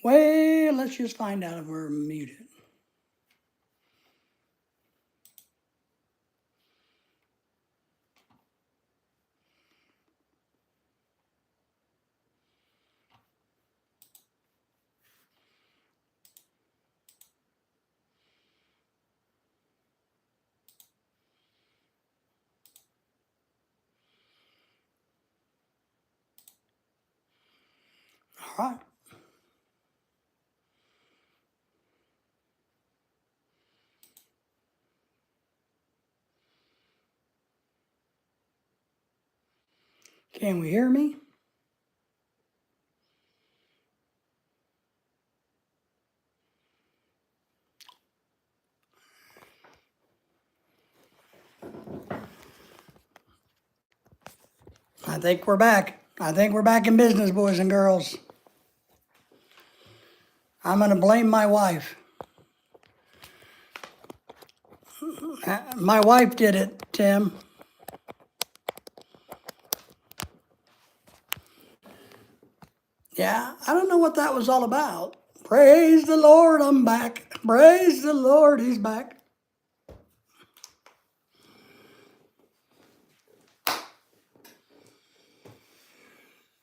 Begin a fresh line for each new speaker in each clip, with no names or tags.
Well, let's just find out if we're muted. All right. Can we hear me? I think we're back. I think we're back in business, boys and girls. I'm going to blame my wife. My wife did it, Tim. Yeah, I don't know what that was all about. Praise the Lord, I'm back. Praise the Lord, he's back.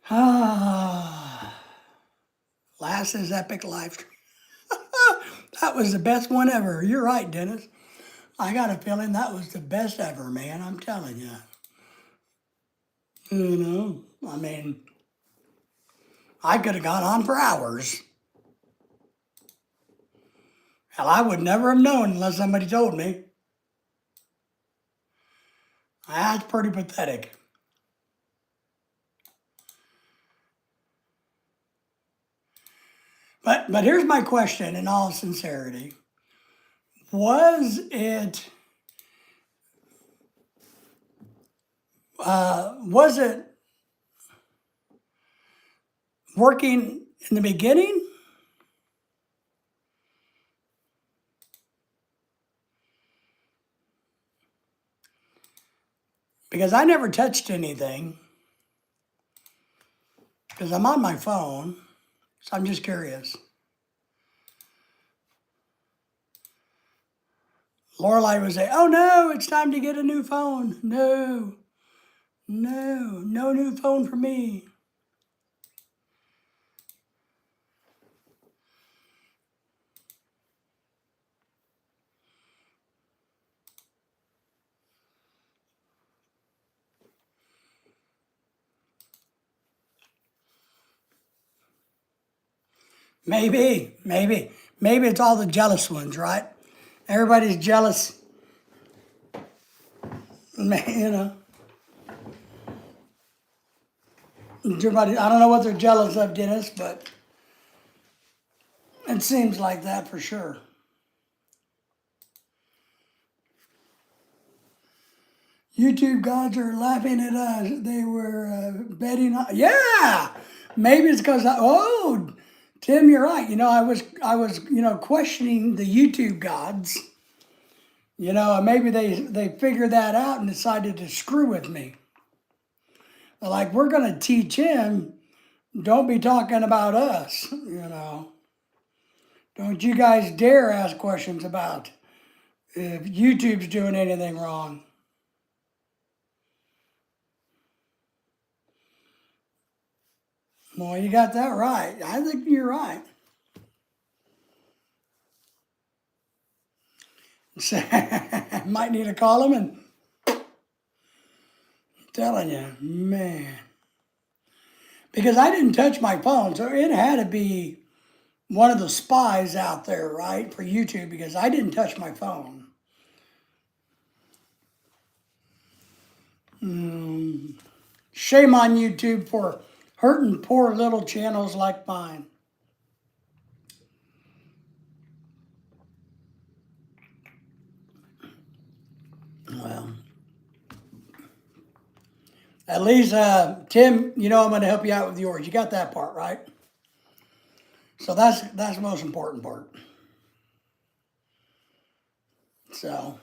Ah, Lass's epic life. That was the best one ever. You're right, Dennis. I got a feeling that was the best ever, man. I'm telling you. You know, I mean, I could have gone on for hours. Hell, I would never have known unless somebody told me. That's pretty pathetic. But here's my question in all sincerity. Was it was it working in the beginning? Because I never touched anything because I'm on my phone, so I'm just curious. Lorelai would say, "Oh no, it's time to get a new phone." No, no new phone for me. Maybe it's all the jealous ones, right? Everybody's jealous, you know. Everybody, I don't know what they're jealous of, Dennis, but it seems like that for sure. YouTube gods are laughing at us. They were betting on. Yeah, maybe it's because Tim, you're right. I was questioning the YouTube gods. Maybe they figured that out and decided to screw with me. Like, we're gonna teach him. Don't be talking about us. Don't you guys dare ask questions about if YouTube's doing anything wrong. Well, you got that right. I think you're right. So, might need to call him and telling you, man. Because I didn't touch my phone, so it had to be one of the spies out there, right, for YouTube, because I didn't touch my phone. Shame on YouTube for hurting poor little channels like mine. Well, at least, Tim, I'm going to help you out with yours. You got that part, right? So that's the most important part. So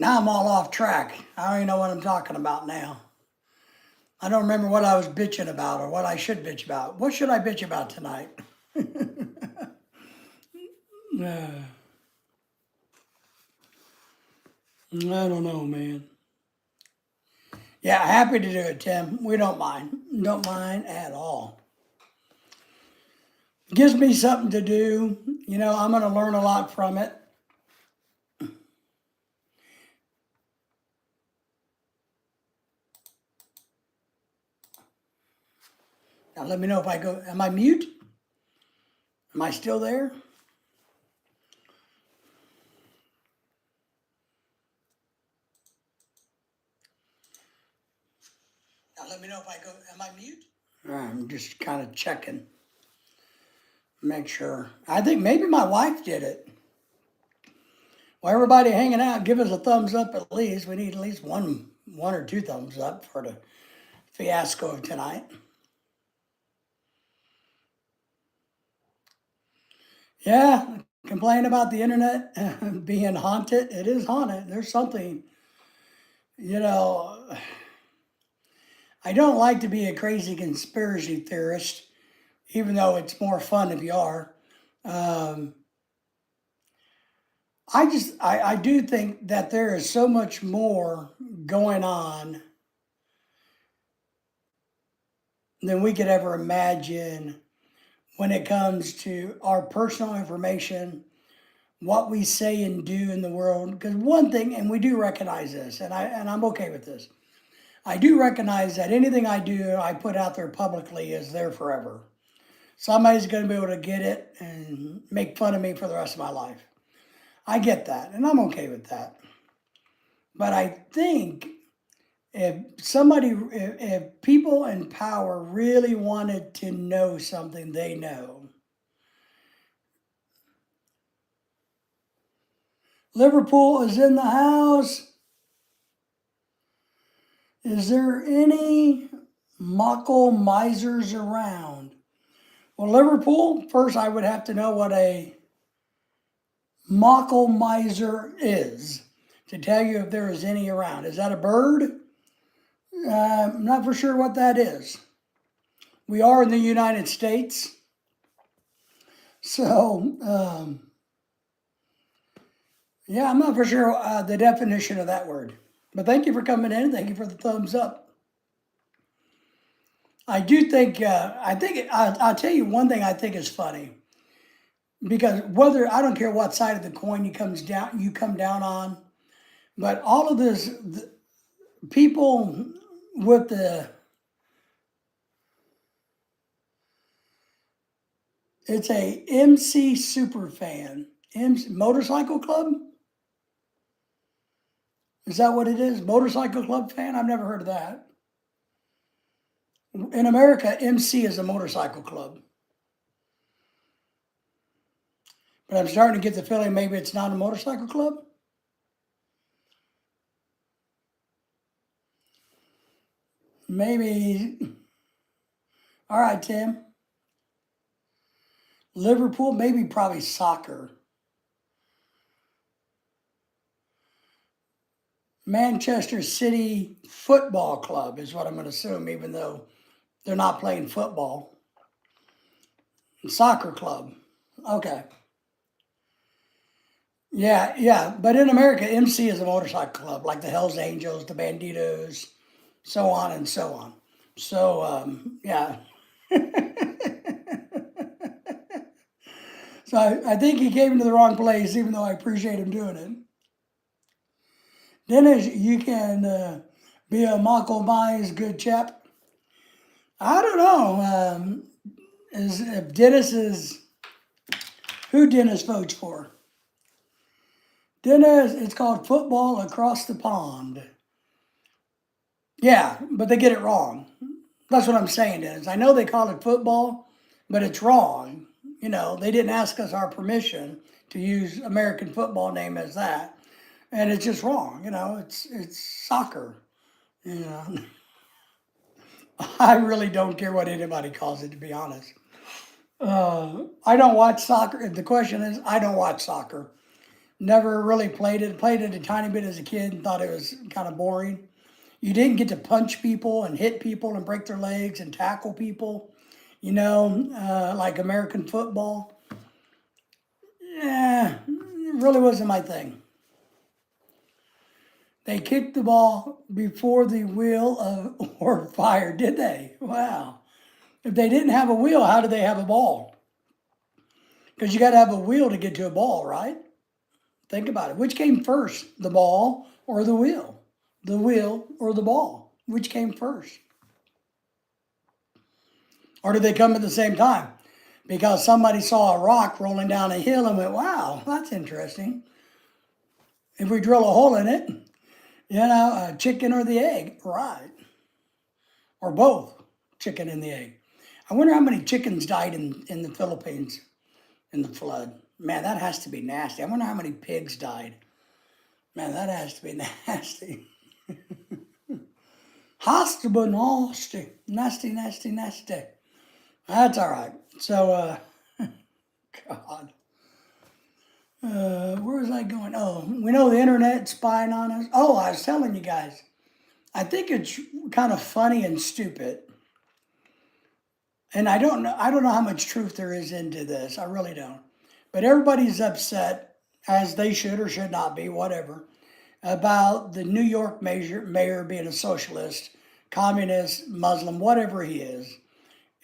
now I'm all off track. I don't even know what I'm talking about now. I don't remember what I was bitching about or what I should bitch about. What should I bitch about tonight? Uh, I don't know, man. Yeah, happy to do it, Tim. We don't mind. Don't mind at all. Gives me something to do. You know, I'm going to learn a lot from it. Now let me know if I go. Am I mute? Am I still there? Now let me know if I go. Am I mute? I'm just kind of checking. Make sure. I think maybe my wife did it. Well, everybody hanging out, give us a thumbs up at least. We need at least one or two thumbs up for the fiasco of tonight. Yeah, complain about the internet being haunted. It is haunted. There's something, you know, I don't like to be a crazy conspiracy theorist, even though it's more fun if you are. Um, I do think that there is so much more going on than we could ever imagine when it comes to our personal information, what we say and do in the world. Because one thing, and we do recognize this, and I'm okay with this. I do recognize that anything I do, I put out there publicly is there forever. Somebody's going to be able to get it and make fun of me for the rest of my life. I get that, and I'm okay with that. But I think if people in power really wanted to know something, they know. Liverpool is in the house. Is there any muckle misers around? Well, Liverpool, first I would have to know what a muckle miser is to tell you if there is any around. Is that a bird? I'm not for sure what that is. We are in the United States. So, yeah, I'm not for sure the definition of that word. But thank you for coming in. Thank you for the thumbs up. I do think, I'll tell you one thing I think is funny. Because I don't care what side of the coin you come down on, but all of this, people with it's a MC super fan, motorcycle club. Is that what it is? Motorcycle club fan? I've never heard of that. In America, MC is a motorcycle club. But I'm starting to get the feeling maybe it's not a motorcycle club. Maybe. All right, Tim. Liverpool, maybe probably soccer. Manchester City Football Club is what I'm going to assume, even though they're not playing football. Soccer club. Okay. Yeah. But in America, MC is a motorcycle club, like the Hells Angels, the Banditos, so on and so on. So, yeah. So I think he came to the wrong place, even though I appreciate him doing it. Dennis, you can be a Michael Myers good chap. I don't know. If Dennis is who Dennis votes for. Dennis, it's called football across the pond. Yeah, but they get it wrong. That's what I'm saying, Dennis. I know they call it football, but it's wrong. You know, they didn't ask us our permission to use American football name as that. And it's just wrong. You know, it's soccer. You know. I really don't care what anybody calls it, to be honest. I don't watch soccer. The question is, I don't watch soccer. Never really played it. Played it a tiny bit as a kid and thought it was kind of boring. You didn't get to punch people and hit people and break their legs and tackle people, like American football. Yeah, it really wasn't my thing. They kicked the ball before the wheel or fire, did they? Wow. If they didn't have a wheel, how did they have a ball? Because you got to have a wheel to get to a ball, right? Think about it. Which came first, the ball or the wheel? The wheel or the ball? Which came first? Or did they come at the same time? Because somebody saw a rock rolling down a hill and went, wow, that's interesting. If we drill a hole in it, a chicken or the egg, right? Or both, chicken and the egg. I wonder how many chickens died in the Philippines in the flood. Man, that has to be nasty. I wonder how many pigs died. Man, that has to be nasty. Hospital nasty. Nasty, nasty, nasty. That's all right. So, God. Where was I going? Oh, we know the internet spying on us. Oh, I was telling you guys. I think it's kind of funny and stupid. And I don't know how much truth there is into this. I really don't. But everybody's upset, as they should or should not be, whatever, about the New York mayor being a socialist, communist, Muslim, whatever he is.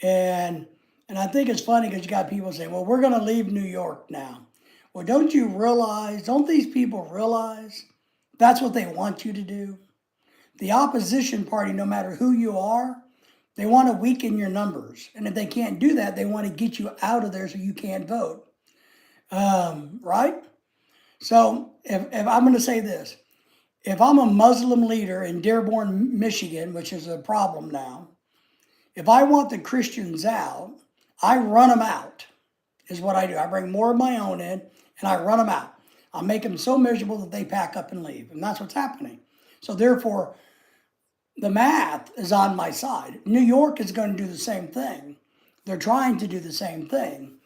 And I think it's funny because you got people saying, well, we're going to leave New York now. Well, don't these people realize that's what they want you to do? The opposition party, no matter who you are, they want to weaken your numbers. And if they can't do that, they want to get you out of there so you can't vote. Right? So if I'm going to say this, if I'm a Muslim leader in Dearborn, Michigan, which is a problem now, if I want the Christians out, I run them out, is what I do. I bring more of my own in, and I run them out. I'll make them so miserable that they pack up and leave. And that's what's happening. So therefore, the math is on my side. New York is going to do the same thing. They're trying to do the same thing.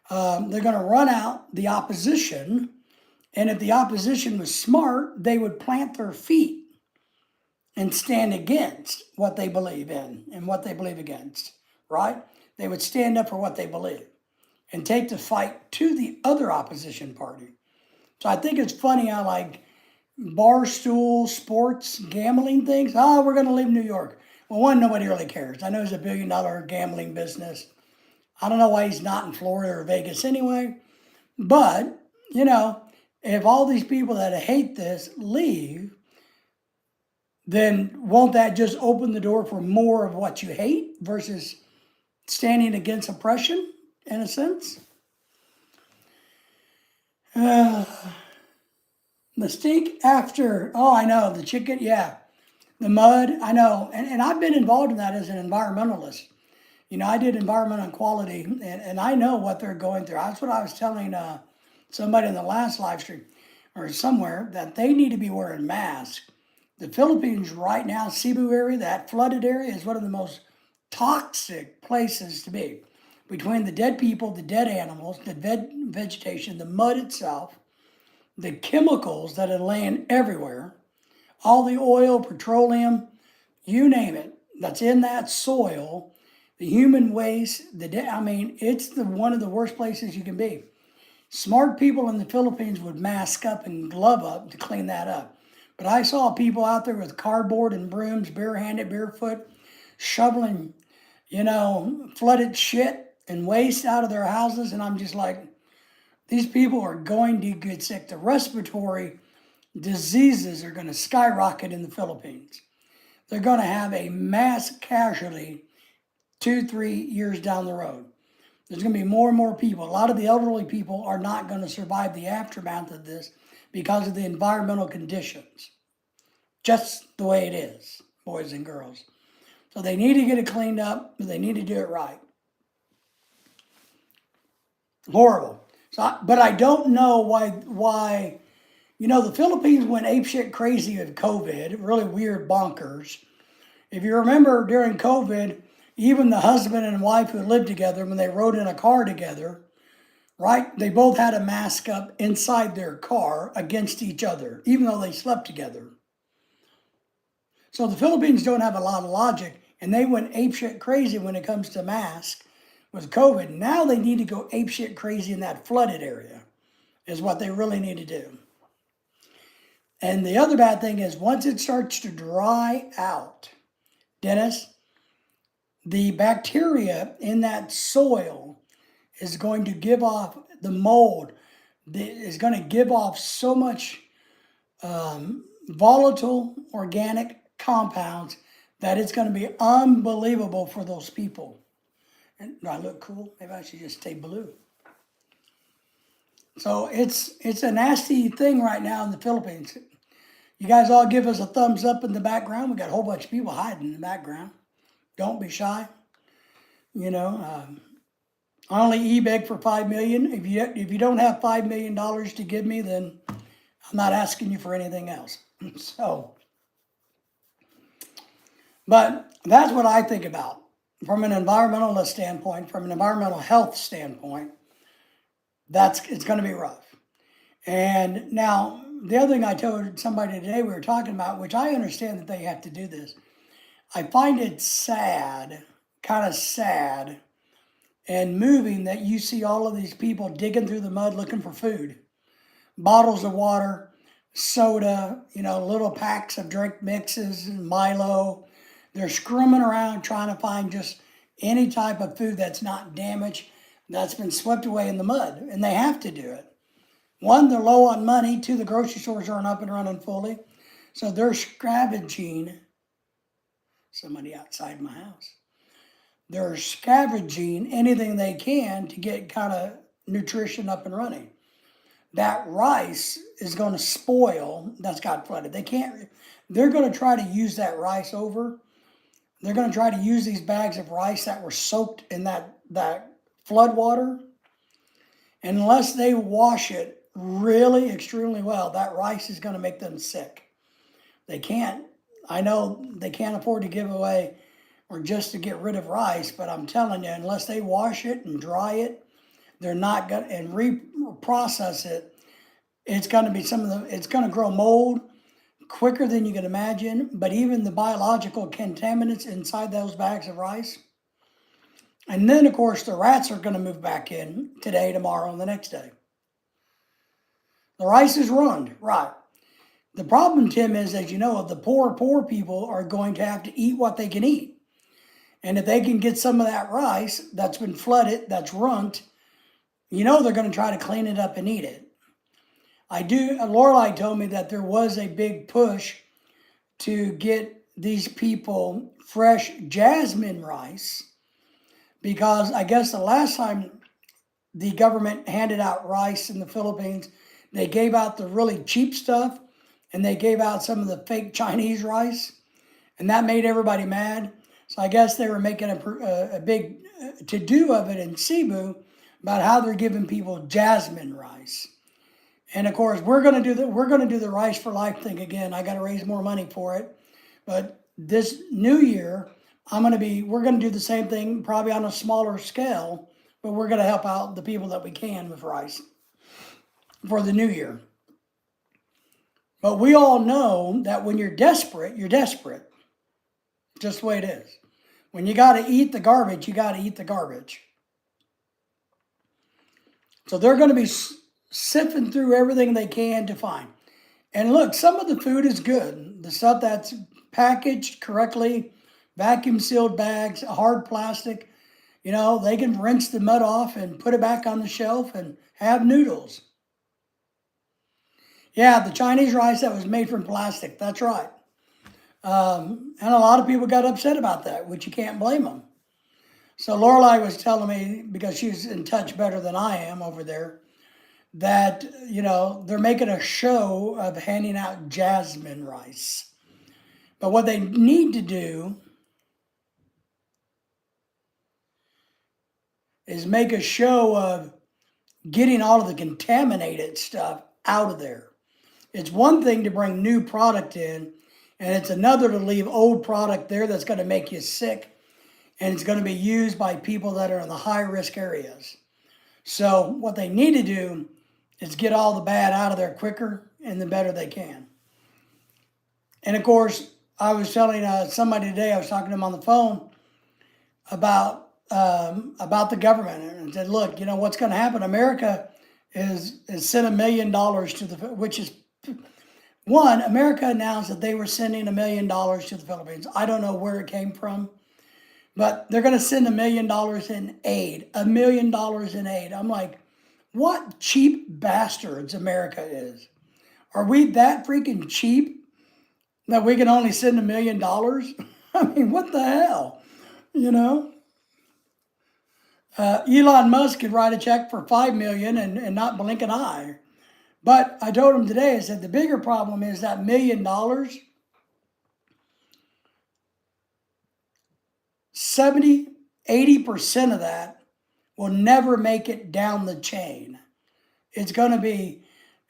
They're going to run out the opposition. And if the opposition was smart, they would plant their feet and stand against what they believe in and what they believe against, right? They would stand up for what they believe and take the fight to the other opposition party. So I think it's funny how like barstool, sports, gambling things, we're going to leave New York. Well, one, nobody really cares. I know it's $1 billion gambling business. I don't know why he's not in Florida or Vegas anyway. But, if all these people that hate this leave, then won't that just open the door for more of what you hate versus standing against oppression, in a sense? Mystique after, I know, the chicken, yeah. The mud, I know. And I've been involved in that as an environmentalist. I did environmental equality, and I know what they're going through. That's what I was telling somebody in the last live stream or somewhere, that they need to be wearing masks. The Philippines right now, Cebu area, that flooded area, is one of the most toxic places to be. Between the dead people, the dead animals, the vegetation, the mud itself, the chemicals that are laying everywhere, all the oil, petroleum, you name it, that's in that soil, the human waste, it's one of the worst places you can be. Smart people in the Philippines would mask up and glove up to clean that up. But I saw people out there with cardboard and brooms, barehanded, barefoot, shoveling, flooded shit and waste out of their houses. And I'm just like, these people are going to get sick. The respiratory diseases are going to skyrocket in the Philippines. They're going to have a mass casualty 2-3 years down the road. There's going to be more and more people. A lot of the elderly people are not going to survive the aftermath of this because of the environmental conditions. Just the way it is, boys and girls. So they need to get it cleaned up, but they need to do it right. Horrible. But I don't know why, the Philippines went apeshit crazy with COVID, really weird bonkers. If you remember during COVID, even the husband and wife who lived together, when they rode in a car together, right, they both had a mask up inside their car against each other, even though they slept together. So the Philippines don't have a lot of logic, and they went apeshit crazy when it comes to masks with COVID. Now they need to go apeshit crazy in that flooded area, is what they really need to do. And the other bad thing is once it starts to dry out, Dennis, the bacteria in that soil is going to give off the mold, is going to give off so much volatile organic compounds that it's going to be unbelievable for those people. And do I look cool? Maybe I should just stay blue. So it's a nasty thing right now in the Philippines. You guys all give us a thumbs up in the background. We got a whole bunch of people hiding in the background. Don't be shy. You know, I only e-beg for $5 million. If you don't have $5 million to give me, then I'm not asking you for anything else. So, but that's what I think about from an environmentalist standpoint, from an environmental health standpoint. It's going to be rough. And now the other thing I told somebody today we were talking about, which I understand that they have to do this. I find it sad, kind of sad and moving that you see all of these people digging through the mud looking for food. Bottles of water, soda, little packs of drink mixes and Milo. They're scrumming around trying to find just any type of food that's not damaged, that's been swept away in the mud. And they have to do it. One, they're low on money. Two, the grocery stores aren't up and running fully. So they're scavenging. Somebody outside my house. They're scavenging anything they can to get kind of nutrition up and running. That rice is going to spoil that's got flooded. They're going to try to use that rice over. They're going to try to use these bags of rice that were soaked in that flood water. Unless they wash it really extremely well, that rice is going to make them sick. I know they can't afford to give away or just to get rid of rice, but I'm telling you, unless they wash it and dry it, they're not going to, and reprocess it, it's going to be it's going to grow mold quicker than you can imagine, but even the biological contaminants inside those bags of rice. And then, of course, the rats are going to move back in today, tomorrow, and the next day. The rice is ruined, right? The problem, Tim, is, as you know, the poor people are going to have to eat what they can eat. And if they can get some of that rice that's been flooded, that's ruined, they're going to try to clean it up and eat it. Lorelei told me that there was a big push to get these people fresh jasmine rice, because I guess the last time the government handed out rice in the Philippines, they gave out the really cheap stuff and they gave out some of the fake Chinese rice, and that made everybody mad. So I guess they were making a big to-do of it in Cebu about how they're giving people jasmine rice. And of course, we're going to do the Rice for Life thing again. I got to raise more money for it. But this new year, we're going to do the same thing, probably on a smaller scale, but we're going to help out the people that we can with rice for the new year. But we all know that when you're desperate, you're desperate. Just the way it is. When you got to eat the garbage, you got to eat the garbage. So they're going to be sifting through everything they can to find. And look, some of the food is good. The stuff that's packaged correctly, vacuum sealed bags, hard plastic, they can rinse the mud off and put it back on the shelf and have noodles. Yeah, the Chinese rice that was made from plastic, that's right. And a lot of people got upset about that, which you can't blame them. So Lorelei was telling me, because she's in touch better than I am over there, that, they're making a show of handing out jasmine rice. But what they need to do is make a show of getting all of the contaminated stuff out of there. It's one thing to bring new product in, and it's another to leave old product there that's going to make you sick, and it's going to be used by people that are in the high-risk areas. So what they need to do is get all the bad out of there quicker and the better they can. And of course, I was telling somebody today, I was talking to him on the phone about the government, and said, look, you know what's going to happen? America is sent $1 million to the, which is one. America announced that they were sending $1 million to the Philippines. I don't know where it came from, but they're going to send $1 million in aid. $1 million in aid. I'm like, what cheap bastards America is. Are we that freaking cheap that we can only send $1 million? I mean, what the hell? You know? Elon Musk could write a check for $5 million and not blink an eye. But I told him today, I said, the bigger problem is that $1 million, 70, 80% of that will never make it down the chain. It's going to be,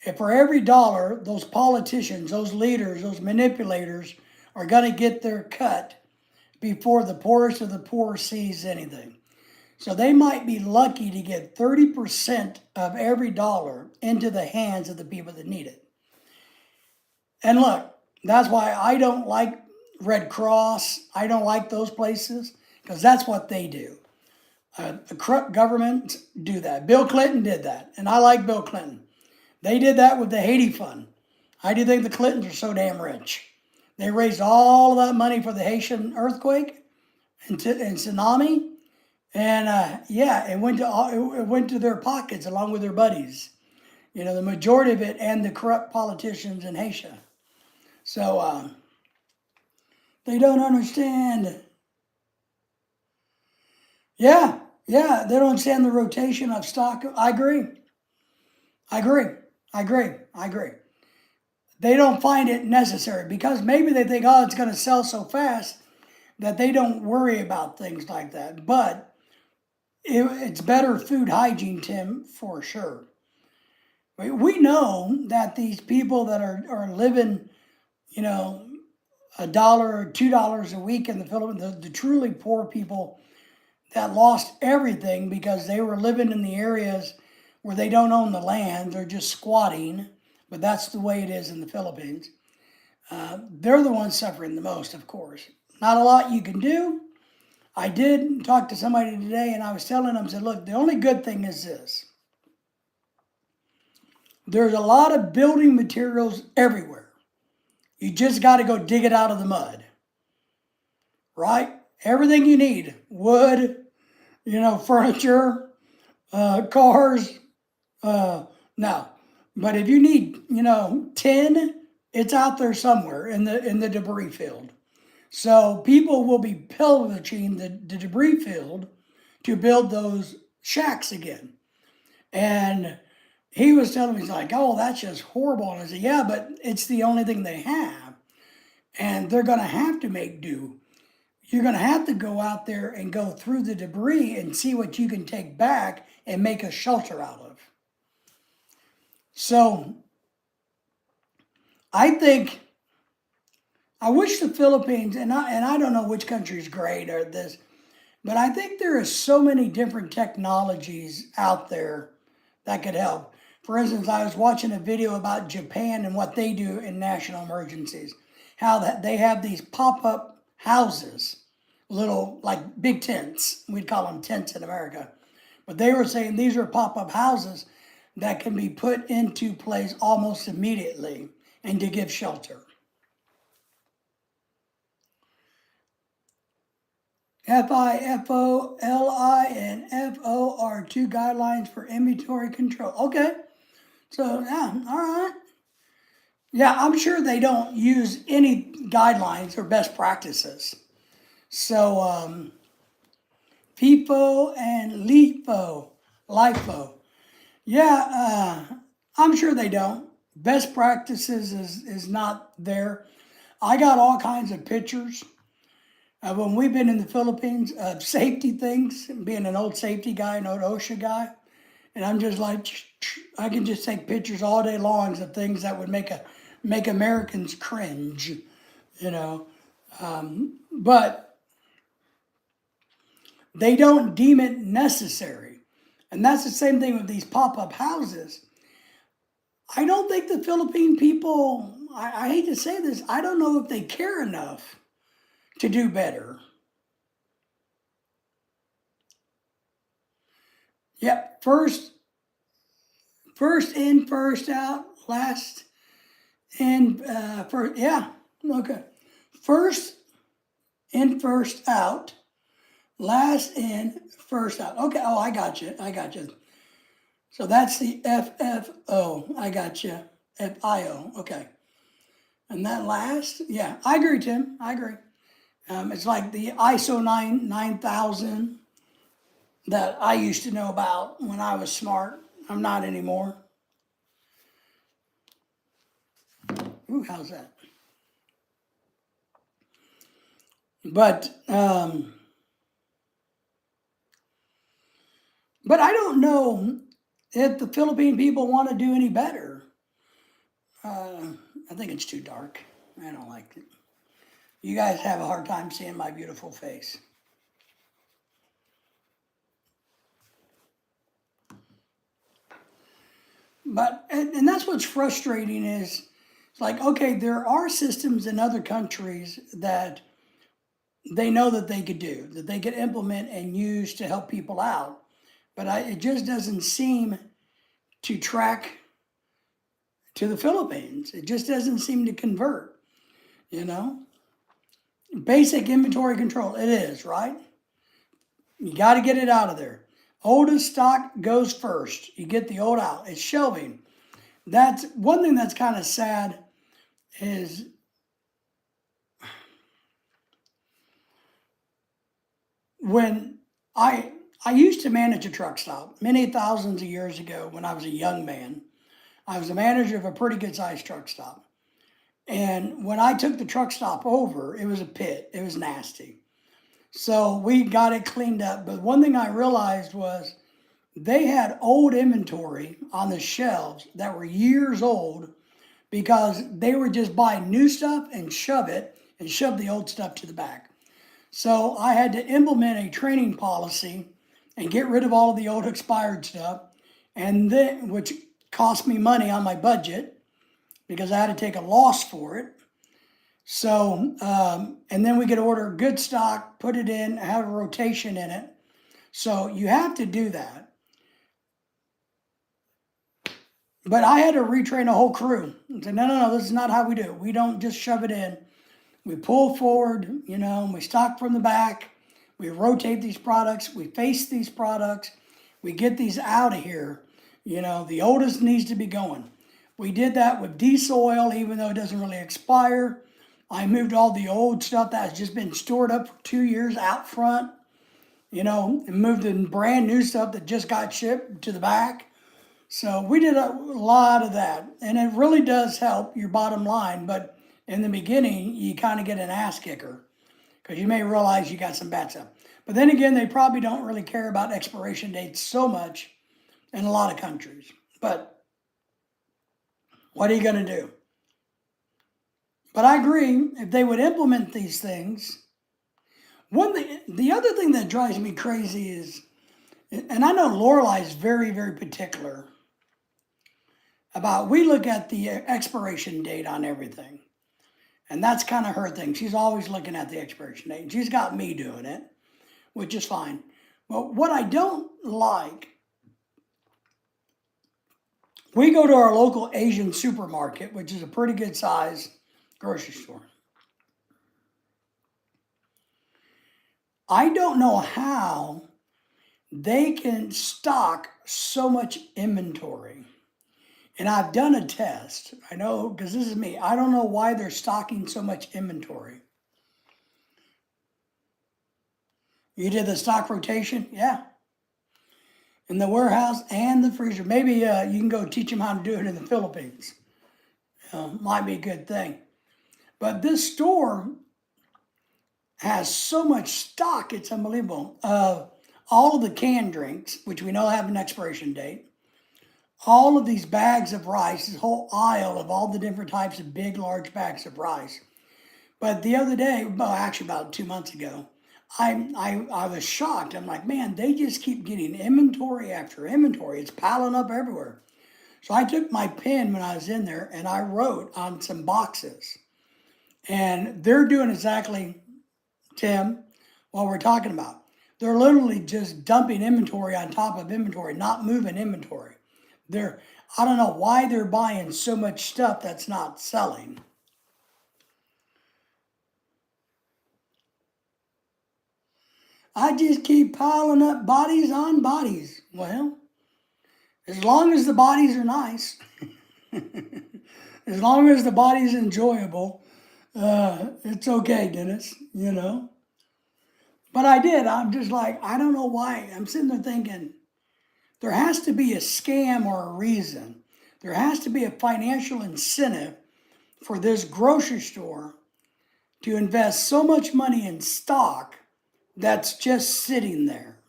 if for every dollar, those politicians, those leaders, those manipulators are going to get their cut before the poorest of the poor sees anything. So they might be lucky to get 30% of every dollar into the hands of the people that need it. And look, that's why I don't like Red Cross. I don't like those places, because that's what they do. The corrupt governments do that. Bill Clinton did that, and I like Bill Clinton. They did that with the Haiti Fund. I do think the Clintons are so damn rich. They raised all of that money for the Haitian earthquake and tsunami, and yeah, it went to their pockets along with their buddies. You know, the majority of it, and the corrupt politicians in Haiti. So they don't understand. Yeah, they don't understand the rotation of stock. I agree. They don't find it necessary because maybe they think, oh, it's going to sell so fast that they don't worry about things like that. But it's better food hygiene, Tim, for sure. We know that these people that are living, you know, $1 or $2 a week in the Philippines, the truly poor people that lost everything because they were living in the areas where they don't own the land, they're just squatting, but that's the way it is in the Philippines. They're the ones suffering the most, of course. Not a lot you can do. I did talk to somebody today, and I was telling them, I said, look, the only good thing is this. There's a lot of building materials everywhere. You just got to go dig it out of the mud, right? Everything you need, wood, furniture, cars. No, but if you need, tin, it's out there somewhere in the debris field. So people will be pillaging the debris field to build those shacks again. And he was telling me, he's like, oh, that's just horrible. And I said, yeah, but it's the only thing they have. And they're going to have to make do. You're going to have to go out there and go through the debris and see what you can take back and make a shelter out of. So I wish the Philippines, and I don't know which country is great or this, but I think there are so many different technologies out there that could help. For instance, I was watching a video about Japan and what they do in national emergencies. How that they have these pop-up houses, little like big tents. We'd call them tents in America. But they were saying these are pop-up houses that can be put into place almost immediately and to give shelter. FIFOLI and FO are two guidelines for inventory control. Okay, so yeah, all right. Yeah, I'm sure they don't use any guidelines or best practices. So FIFO and LIFO. Yeah, I'm sure they don't. Best practices is not there. I got all kinds of pictures of when we've been in the Philippines of safety things, being an old safety guy, an old OSHA guy. And I'm just like, I can just take pictures all day long of things that would make Americans cringe, But they don't deem it necessary. And that's the same thing with these pop-up houses. I don't think the Philippine people, I hate to say this, I don't know if they care enough to do better. Yep, first in, first out, last in, first, yeah, okay. First in, first out, last in, first out. Okay, oh, I got you. So that's the FFO, I got you, FIO, okay. And that last, yeah, I agree, Tim, I agree. It's like the ISO 9000 that I used to know about when I was smart. I'm not anymore. Ooh, how's that? But but I don't know if the Philippine people want to do any better. I think it's too dark. I don't like it. You guys have a hard time seeing my beautiful face. And that's what's frustrating is it's like, okay, there are systems in other countries that they know that they could do, that they could implement and use to help people out. But it just doesn't seem to track to the Philippines. It just doesn't seem to convert, you know? Basic inventory control, it is, right? You got to get it out of there. Oldest stock goes first. You get the old out. It's shelving. That's one thing that's kind of sad is when I used to manage a truck stop many thousands of years ago when I was a young man. I was the manager of a pretty good sized truck stop. And when I took the truck stop over, it was a pit. It was nasty. So we got it cleaned up. But one thing I realized was they had old inventory on the shelves that were years old because they would just buy new stuff and shove the old stuff to the back. So I had to implement a training policy and get rid of all of the old expired stuff, and then which cost me money on my budget because I had to take a loss for it. So, and then we could order good stock, put it in, have a rotation in it. So you have to do that. But I had to retrain a whole crew and say, no, this is not how we do it. We don't just shove it in. We pull forward, and we stock from the back. We rotate these products. We face these products. We get these out of here. The oldest needs to be going. We did that with diesel oil, even though it doesn't really expire. I moved all the old stuff that has just been stored up for 2 years out front, and moved the brand new stuff that just got shipped to the back. So we did a lot of that, and it really does help your bottom line. But in the beginning, you kind of get an ass kicker because you may realize you got some bad stuff. But then again, they probably don't really care about expiration dates so much in a lot of countries. But what are you going to do? But I agree, if they would implement these things, the other thing that drives me crazy is, and I know Lorelai is very, very particular about, we look at the expiration date on everything. And that's kind of her thing. She's always looking at the expiration date. She's got me doing it, which is fine. But what I don't like, we go to our local Asian supermarket, which is a pretty good size grocery store. I don't know how they can stock so much inventory. And I've done a test. I know, because this is me. I don't know why they're stocking so much inventory. You did the stock rotation? Yeah. In the warehouse and the freezer. Maybe you can go teach them how to do it in the Philippines. Might be a good thing. But this store has so much stock, it's unbelievable. All of the canned drinks, which we know have an expiration date, all of these bags of rice, this whole aisle of all the different types of big, large bags of rice. But the other day, well, actually about 2 months ago, I was shocked. I'm like, man, they just keep getting inventory after inventory. It's piling up everywhere. So I took my pen when I was in there and I wrote on some boxes. And they're doing exactly, Tim, what we're talking about. They're literally just dumping inventory on top of inventory, not moving inventory. They're, I don't know why they're buying so much stuff that's not selling. I just keep piling up bodies on bodies. Well, as long as the bodies are nice, as long as the body's enjoyable, it's okay, Dennis, you know. But I did. I'm just like, I don't know why. I'm sitting there thinking, there has to be a scam or a reason. There has to be a financial incentive for this grocery store to invest so much money in stock that's just sitting there.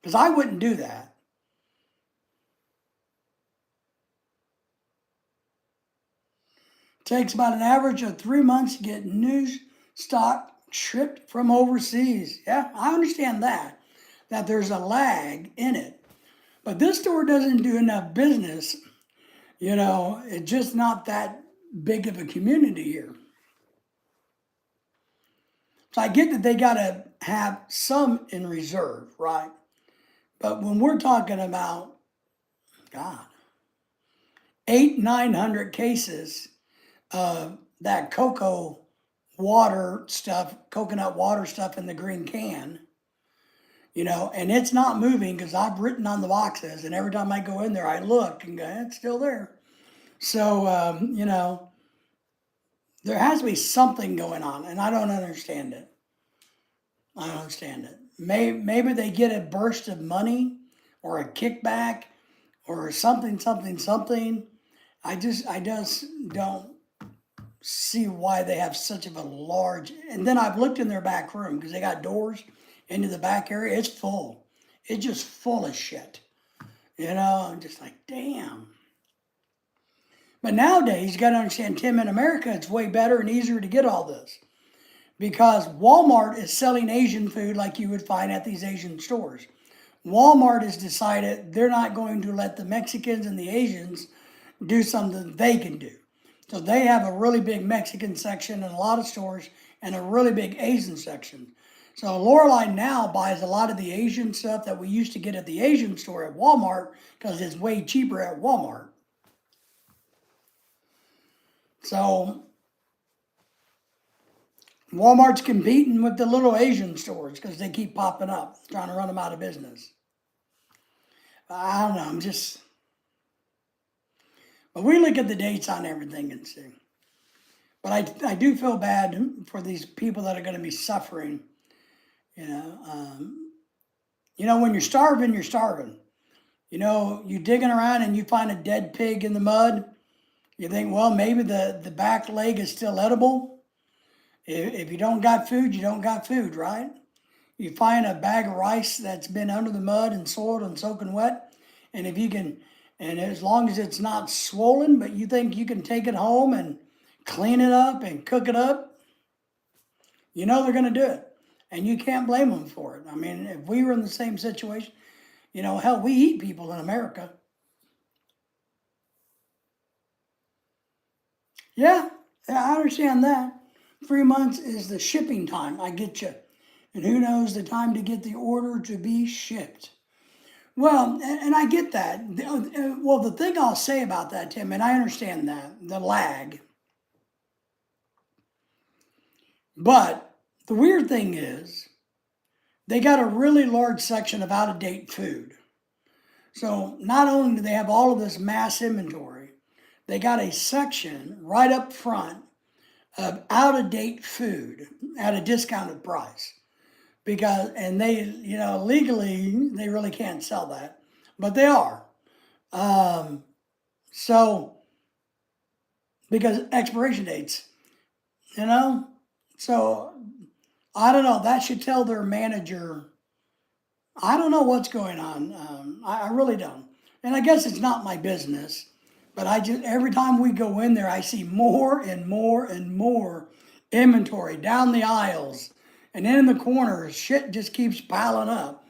Because I wouldn't do that. It takes about an average of 3 months to get new stock shipped from overseas. Yeah, I understand that there's a lag in it. But this store doesn't do enough business. You know, it's just not that big of a community here. So I get that they got to have some in reserve, right? But when we're talking about, God, 900 cases of that coconut water stuff in the green can, you know, and it's not moving because I've written on the boxes, and every time I go in there, I look and go, it's still there. So, you know, there has to be something going on, and I don't understand it. I don't understand it. Maybe they get a burst of money or a kickback or something, something, something. I just don't see why they have such of a large. And then I've looked in their back room because they got doors into the back area. It's full. It's just full of shit. You know, I'm just like, damn. But nowadays, you got to understand, Tim, in America, it's way better and easier to get all this because Walmart is selling Asian food like you would find at these Asian stores. Walmart has decided they're not going to let the Mexicans and the Asians do something they can do. So they have a really big Mexican section in a lot of stores and a really big Asian section. So Lorelai now buys a lot of the Asian stuff that we used to get at the Asian store at Walmart because it's way cheaper at Walmart. So Walmart's competing with the little Asian stores because they keep popping up, trying to run them out of business. I don't know, but we look at the dates on everything and see. But I do feel bad for these people that are going to be suffering. You know, when you're starving, you're starving. You know, you're digging around and you find a dead pig in the mud. You think, well, maybe the back leg is still edible. If you don't got food, you don't got food, right? You find a bag of rice that's been under the mud and soiled and soaking wet, and if you can, and as long as it's not swollen, but you think you can take it home and clean it up and cook it up, you know they're going to do it. And you can't blame them for it. I mean, if we were in the same situation, you know, hell, we eat people in America. Yeah, I understand that. 3 months is the shipping time. I get you. And who knows the time to get the order to be shipped. Well, and I get that. Well, the thing I'll say about that, Tim, and I understand that, the lag. But the weird thing is, they got a really large section of out-of-date food. So not only do they have all of this mass inventory, they got a section right up front of out-of-date food at a discounted price. Because, and they, you know, legally, they really can't sell that, but they are. So, because expiration dates, you know? So, I don't know, that should tell their manager, I don't know what's going on. I really don't. And I guess it's not my business, but every time we go in there, I see more and more and more inventory down the aisles. And in the corners, shit just keeps piling up.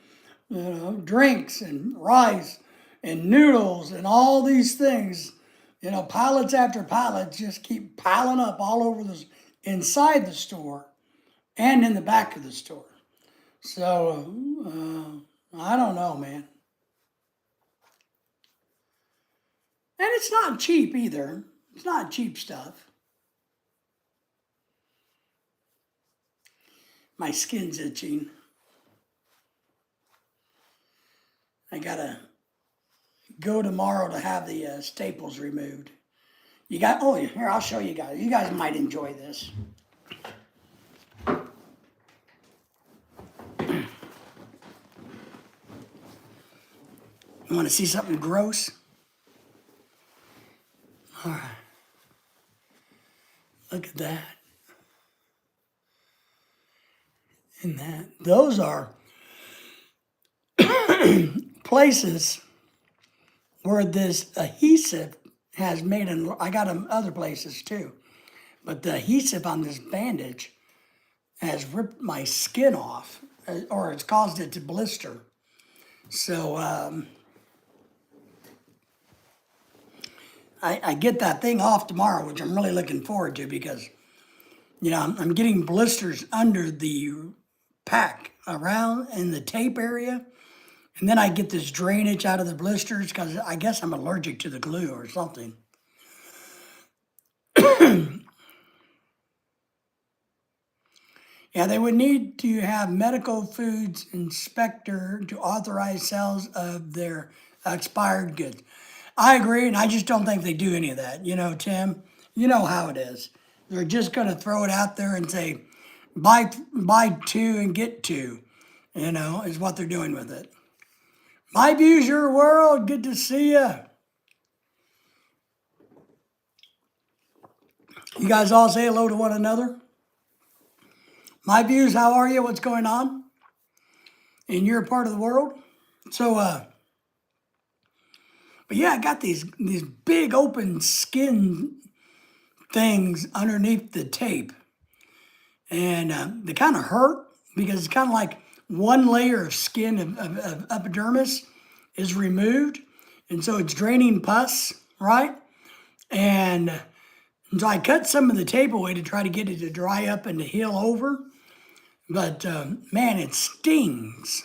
You know, drinks and rice, and noodles and all these things. You know, pallets after pallets just keep piling up all over the inside the store and in the back of the store. So I don't know, man. And it's not cheap either. It's not cheap stuff. My skin's itching. I gotta go tomorrow to have the staples removed. You got, oh, here, I'll show you guys. You guys might enjoy this. You want to see something gross? All right. Look at that. And that. Those are places where this adhesive has made, and I got them other places too, but the adhesive on this bandage has ripped my skin off, or it's caused it to blister. So I get that thing off tomorrow, which I'm really looking forward to because, you know, I'm getting blisters under the pack around in the tape area. And then I get this drainage out of the blisters because I guess I'm allergic to the glue or something. Yeah, they would need to have medical foods inspector to authorize sales of their expired goods. I agree, and I just don't think they do any of that. You know, Tim, you know how it is. They're just going to throw it out there and say, buy two and get two, you know, is what they're doing with it. My views, your world. Good to see you. You guys all say hello to one another. My views, how are you? What's going on in your part of the world? So, but yeah, I got these big open skin things underneath the tape, and they kind of hurt because it's kind of like one layer of skin of epidermis is removed, and so it's draining pus, right? And so I cut some of the tape away to try to get it to dry up and to heal over, but man, it stings.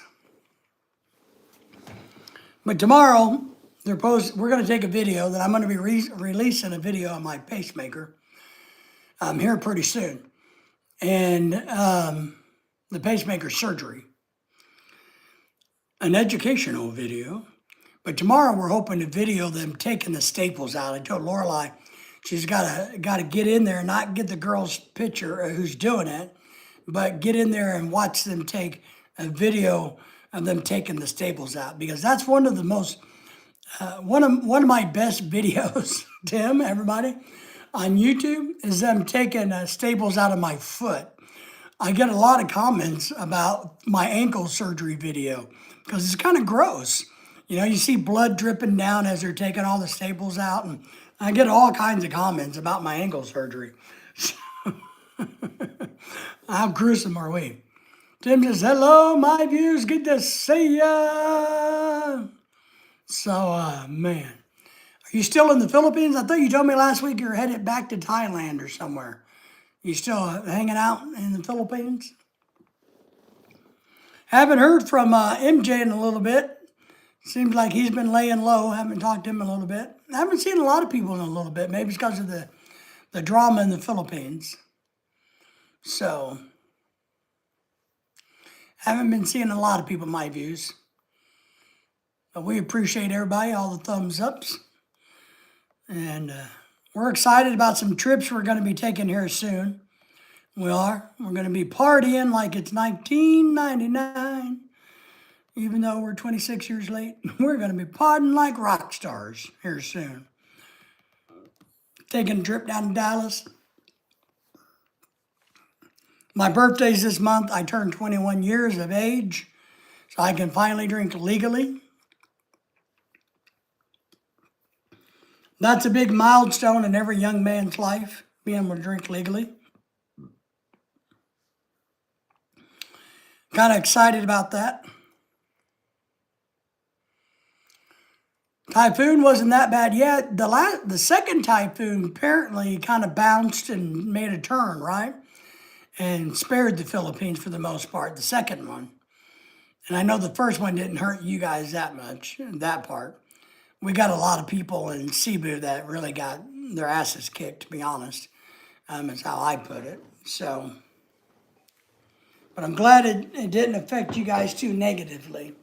But tomorrow, we're going to take a video that I'm going to be releasing a video on my pacemaker here pretty soon. And the pacemaker surgery. An educational video. But tomorrow we're hoping to video them taking the staples out. I told Lorelai she's got to get in there and not get the girl's picture who's doing it, but get in there and watch them take a video of them taking the staples out, because that's one of the most one of my best videos, Tim, everybody, on YouTube is them taking staples out of my foot. I get a lot of comments about my ankle surgery video because it's kind of gross. You know, you see blood dripping down as they're taking all the staples out, and I get all kinds of comments about my ankle surgery. How gruesome are we? Tim says, hello, my views, good to see ya. So, man, are you still in the Philippines? I thought you told me last week you were headed back to Thailand or somewhere. You still hanging out in the Philippines? Haven't heard from MJ in a little bit. Seems like he's been laying low. Haven't talked to him in a little bit. I haven't seen a lot of people in a little bit. Maybe it's because of the drama in the Philippines. So, haven't been seeing a lot of people, my views. But we appreciate everybody, all the thumbs ups. And we're excited about some trips we're going to be taking here soon. We are. We're going to be partying like it's 1999. Even though we're 26 years late, we're going to be partying like rock stars here soon. Taking a trip down to Dallas. My birthday's this month. I turned 21 years of age, so I can finally drink legally. That's a big milestone in every young man's life, being able to drink legally. Kind of excited about that. Typhoon wasn't that bad yet. The second typhoon apparently kind of bounced and made a turn, right? And spared the Philippines for the most part, the second one. And I know the first one didn't hurt you guys that much, that part. We got a lot of people in Cebu that really got their asses kicked, to be honest. Is how I put it. So, but I'm glad it didn't affect you guys too negatively.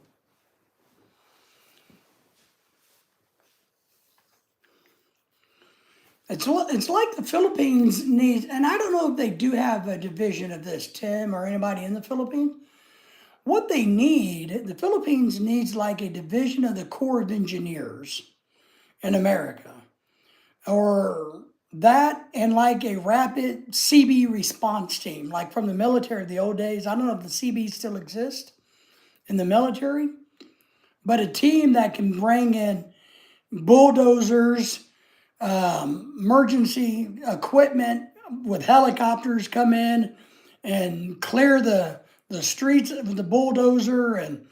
It's like the Philippines needs, and I don't know if they do have a division of this, Tim, or anybody in the Philippines. What they need, the Philippines needs like a division of the Corps of Engineers in America, or that, and like a rapid CB response team, like from the military of the old days. I don't know if the CB still exists in the military, but a team that can bring in bulldozers, emergency equipment with helicopters come in and clear the streets with the bulldozer and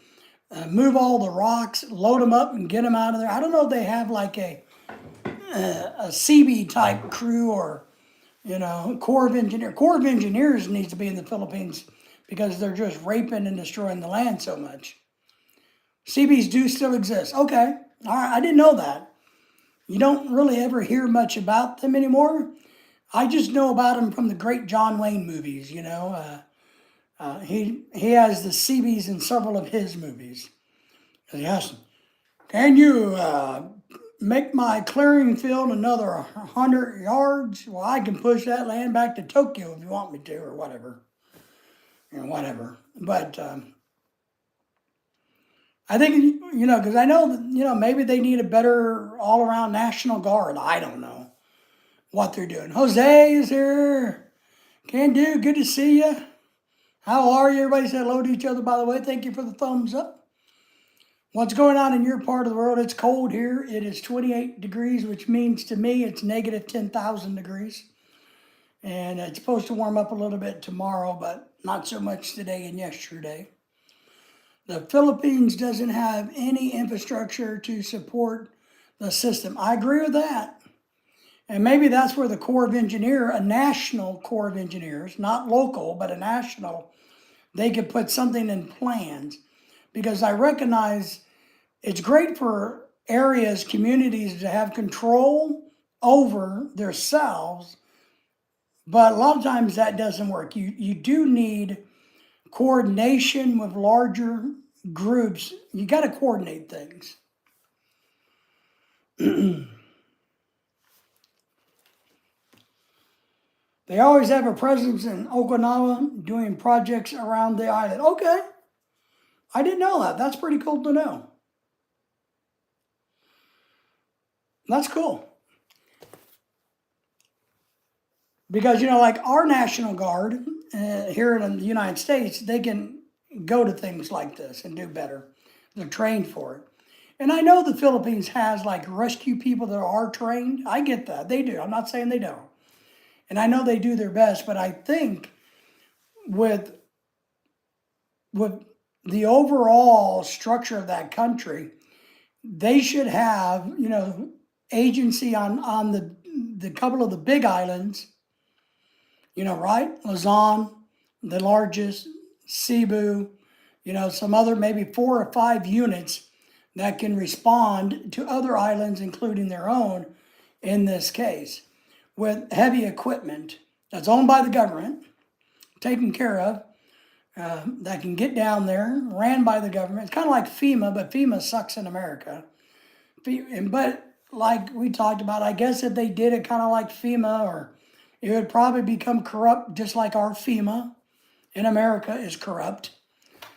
move all the rocks, load them up and get them out of there. I don't know if they have like a CB type crew or, Corps of Engineers. Corps of Engineers needs to be in the Philippines because they're just raping and destroying the land so much. CBs do still exist. Okay. All right. I didn't know that. You don't really ever hear much about them anymore. I just know about them from the great John Wayne movies, He has the CBs in several of his movies. He asks, can you make my clearing field another 100 yards? Well, I can push that land back to Tokyo if you want me to, or whatever. Whatever. But I think, because I know that, maybe they need a better all-around National Guard. I don't know what they're doing. Jose is here. Can do. Good to see you. How are you? Everybody said hello to each other, by the way. Thank you for the thumbs up. What's going on in your part of the world? It's cold here. It is 28 degrees, which means to me it's negative 10,000 degrees. And it's supposed to warm up a little bit tomorrow, but not so much today and yesterday. The Philippines doesn't have any infrastructure to support the system. I agree with that. And maybe that's where the Corps of Engineers, a national Corps of Engineers, not local, but a national, they could put something in plans. Because I recognize it's great for areas, communities to have control over themselves, but a lot of times that doesn't work. You do need coordination with larger groups. You got to coordinate things. They always have a presence in Okinawa doing projects around the island. Okay. I didn't know that. That's pretty cool to know. That's cool. Because, like our National Guard here in the United States, they can go to things like this and do better. They're trained for it. And I know the Philippines has like rescue people that are trained. I get that. They do. I'm not saying they don't. And I know they do their best, but I think with the overall structure of that country, they should have, agency on the couple of the big islands, right? Luzon, the largest, Cebu, some other maybe 4 or 5 units that can respond to other islands, including their own, in this case, with heavy equipment that's owned by the government, taken care of, that can get down there, ran by the government. It's kind of like FEMA, but FEMA sucks in America. But like we talked about, I guess if they did it kind of like FEMA, or it would probably become corrupt just like our FEMA in America is corrupt.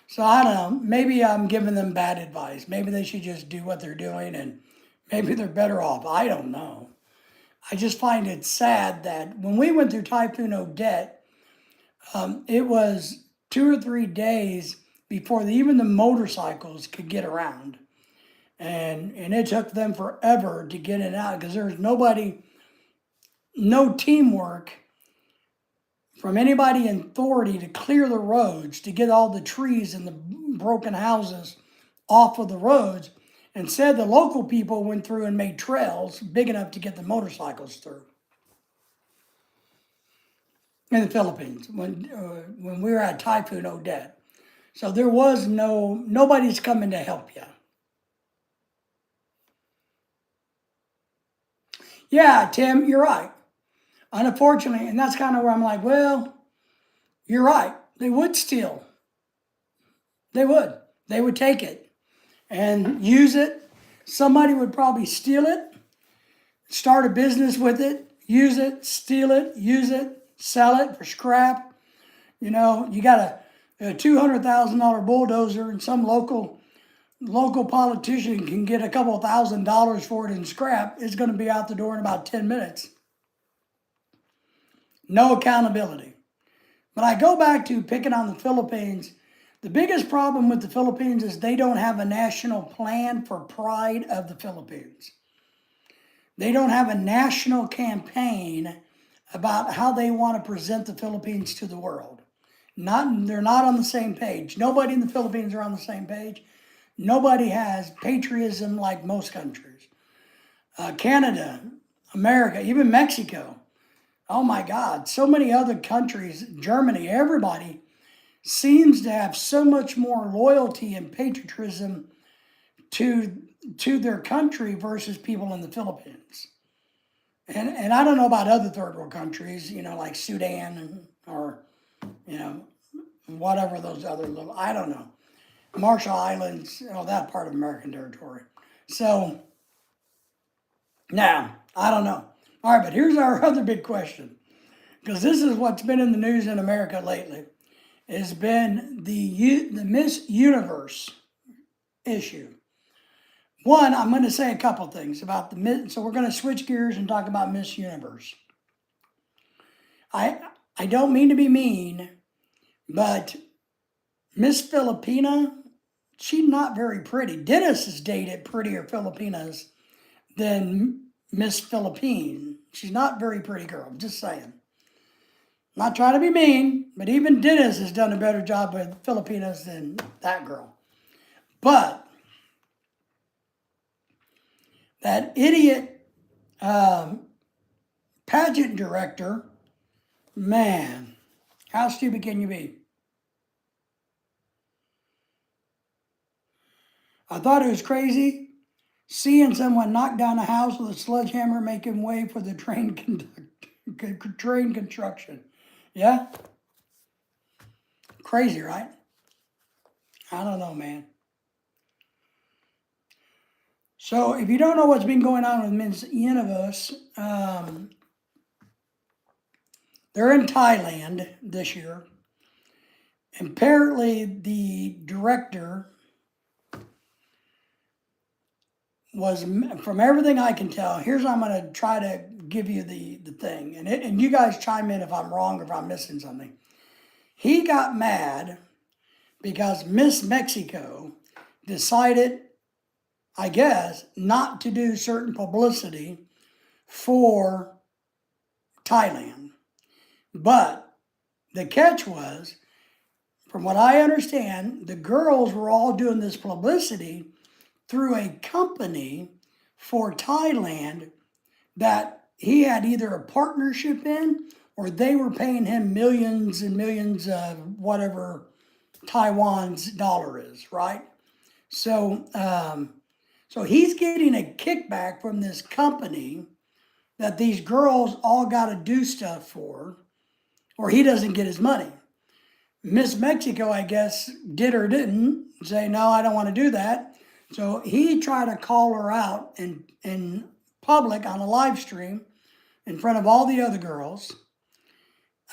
So I don't know, maybe I'm giving them bad advice. Maybe they should just do what they're doing and maybe they're better off. I don't know. I just find it sad that when we went through Typhoon Odette, it was 2 or 3 days before even the motorcycles could get around. And it took them forever to get it out because there's no teamwork from anybody in authority to clear the roads, to get all the trees and the broken houses off of the roads. and said the local people went through and made trails big enough to get the motorcycles through in the Philippines when we were at Typhoon Odette. So there was nobody's coming to help you. Yeah, Tim, you're right. Unfortunately, and that's kind of where I'm like, well, you're right. They would steal. They would. They would take it and use it. Somebody would probably steal it, start a business with it, use it, steal it, use it, sell it for scrap. You know, you got a $200,000 bulldozer, and some local politician can get a couple $1,000 for it in scrap. It's going to be out the door in about 10 minutes. No accountability. But I go back to picking on the Philippines. The biggest problem with the Philippines is they don't have a national plan for pride of the Philippines. They don't have a national campaign about how they want to present the Philippines to the world. They're not on the same page. Nobody in the Philippines are on the same page. Nobody has patriotism like most countries. Canada, America, even Mexico. Oh my God, so many other countries, Germany, everybody seems to have so much more loyalty and patriotism to their country versus people in the Philippines. And I don't know about other third world countries, you know, like Sudan or, you know, whatever those other little, I don't know. Marshall Islands, you know, that part of American territory. So, now, I don't know. All right, but here's our other big question, because this is what's been in the news in America lately. It's been the Miss Universe issue. One, I'm going to say a couple things about the Miss, so we're going to switch gears and talk about Miss Universe. I don't mean to be mean, but Miss Filipina, she's not very pretty. Dennis has dated prettier Filipinas than Miss Philippine. She's not a very pretty girl, just saying. Not trying to be mean, but even Dennis has done a better job with Filipinas than that girl. But that idiot pageant director, man, how stupid can you be? I thought it was crazy seeing someone knock down a house with a sledgehammer making way for the train construction. Yeah? Crazy, right? I don't know, man. So if you don't know what's been going on with Miss Universe, they're in Thailand this year. Apparently the director was, from everything I can tell, here's how I'm going to try to give you the thing. And you guys chime in if I'm wrong or if I'm missing something. He got mad because Miss Mexico decided, I guess, not to do certain publicity for Thailand. But the catch was, from what I understand, the girls were all doing this publicity through a company for Thailand that he had either a partnership in or they were paying him millions and millions of whatever Taiwan's dollar is, right? So, so he's getting a kickback from this company that these girls all got to do stuff for, or he doesn't get his money. Miss Mexico, I guess, did or didn't say, no, I don't want to do that. So he tried to call her out in public on a live stream in front of all the other girls.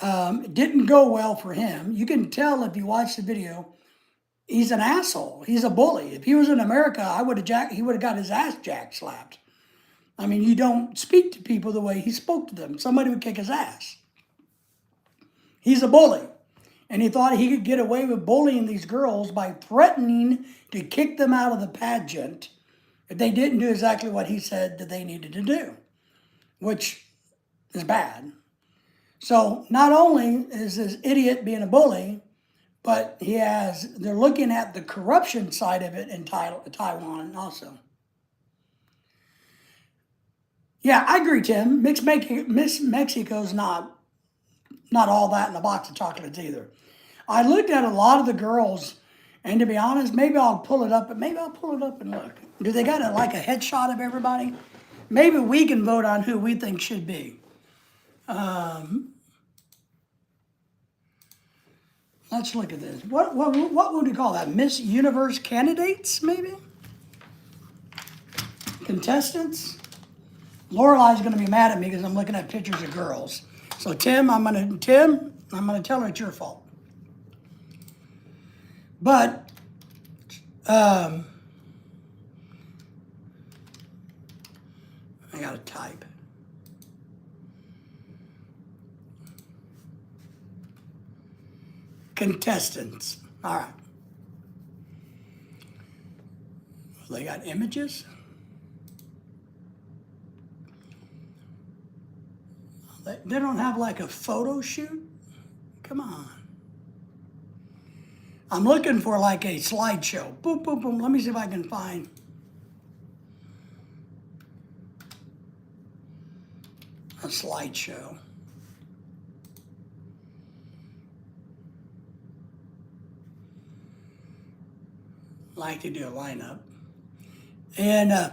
It didn't go well for him. You can tell if you watch the video, he's an asshole. He's a bully. If he was in America, he would have got his ass slapped. I mean, you don't speak to people the way he spoke to them. Somebody would kick his ass. He's a bully. And he thought he could get away with bullying these girls by threatening to kick them out of the pageant if they didn't do exactly what he said that they needed to do, which is bad. So not only is this idiot being a bully, but they're looking at the corruption side of it in Taiwan also. Yeah, I agree, Tim. Miss Mexico's not all that in a box of chocolates either. I looked at a lot of the girls, and to be honest, maybe I'll pull it up, but maybe I'll pull it up and look. Do they got like a headshot of everybody? Maybe we can vote on who we think should be. Let's look at this. What would we call that? Miss Universe candidates, maybe? Contestants? Lorelai's going to be mad at me because I'm looking at pictures of girls. So Tim, I'm gonna tell her it's your fault. But I gotta type. Contestants. All right. They got images. They don't have like a photo shoot? Come on. I'm looking for like a slideshow. Boom, boom, boom. Let me see if I can find. A slideshow. Like to do a lineup. And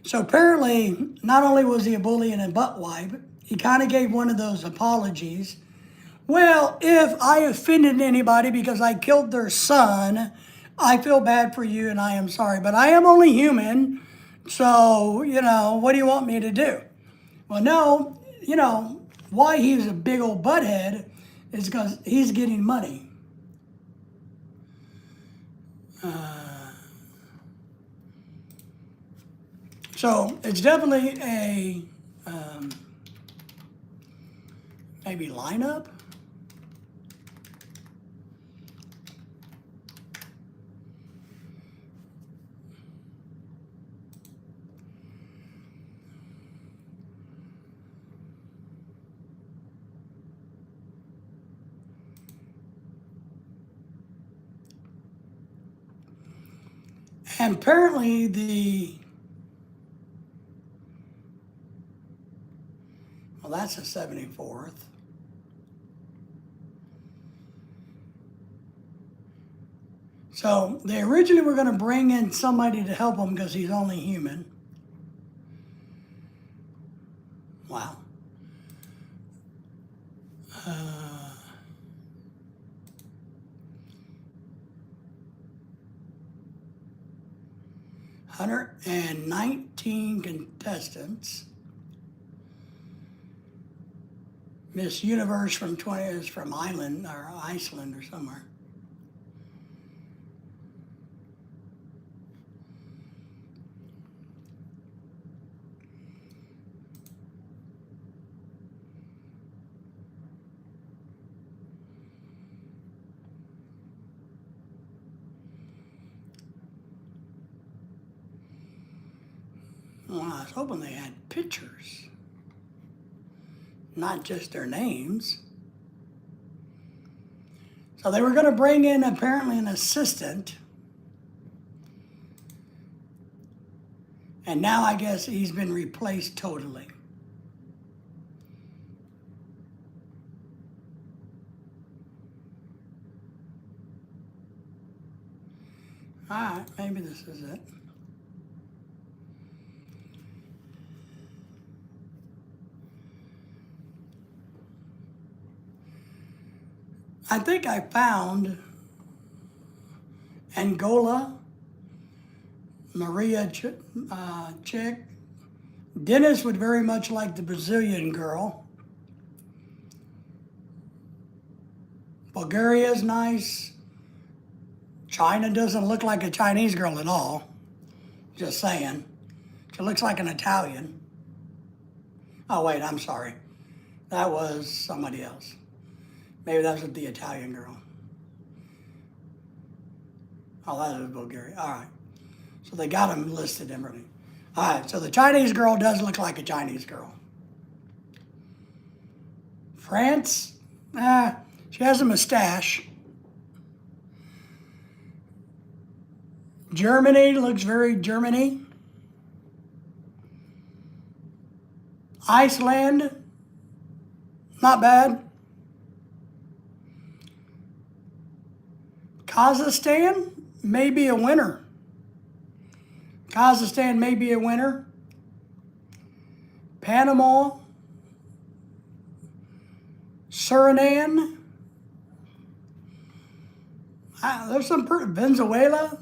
so apparently, not only was he a bully and a butt wipe, he kind of gave one of those apologies. Well, if I offended anybody because I killed their son, I feel bad for you and I am sorry, but I am only human. So, what do you want me to do? Well, no, why he's a big old butthead is because he's getting money. So it's definitely a maybe lineup. And apparently well, that's the 74th. So they originally were going to bring in somebody to help him because he's only human. Wow. 119 contestants. Miss Universe from 20 is from Ireland or Iceland or somewhere. Well, I was hoping they had pictures, not just their names. So they were going to bring in apparently an assistant. And now I guess he's been replaced totally. All right, maybe this is it. I think I found Angola, Maria Chick. Dennis would very much like the Brazilian girl. Bulgaria's nice. China doesn't look like a Chinese girl at all. Just saying. She looks like an Italian. Oh, wait, I'm sorry. That was somebody else. Maybe that was the Italian girl. Oh, that was Bulgaria. All right. So they got them listed and everything. All right, so the Chinese girl does look like a Chinese girl. France, she has a mustache. Germany looks very Germany. Iceland, not bad. Kazakhstan may be a winner. Kazakhstan may be a winner. Panama, Suriname, there's some Venezuela,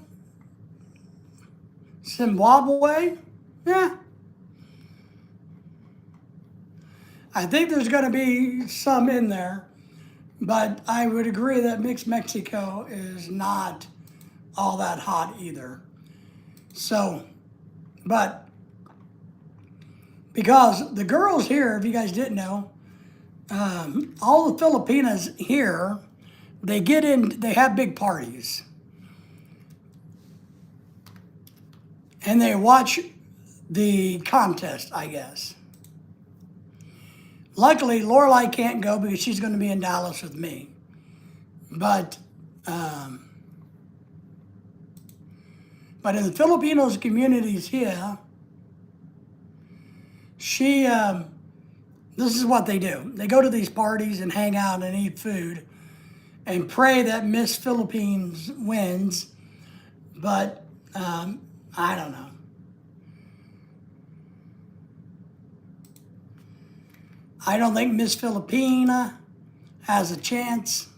Zimbabwe, yeah. I think there's going to be some in there, but I would agree that mixed Mexico is not all that hot either. So, but because the girls here, if you guys didn't know, all the Filipinas here, they have big parties. And they watch the contest, I guess. Luckily, Lorelai can't go because she's going to be in Dallas with me. But in the Filipinos communities here, this is what they do. They go to these parties and hang out and eat food and pray that Miss Philippines wins. But I don't know. I don't think Miss Filipina has a chance.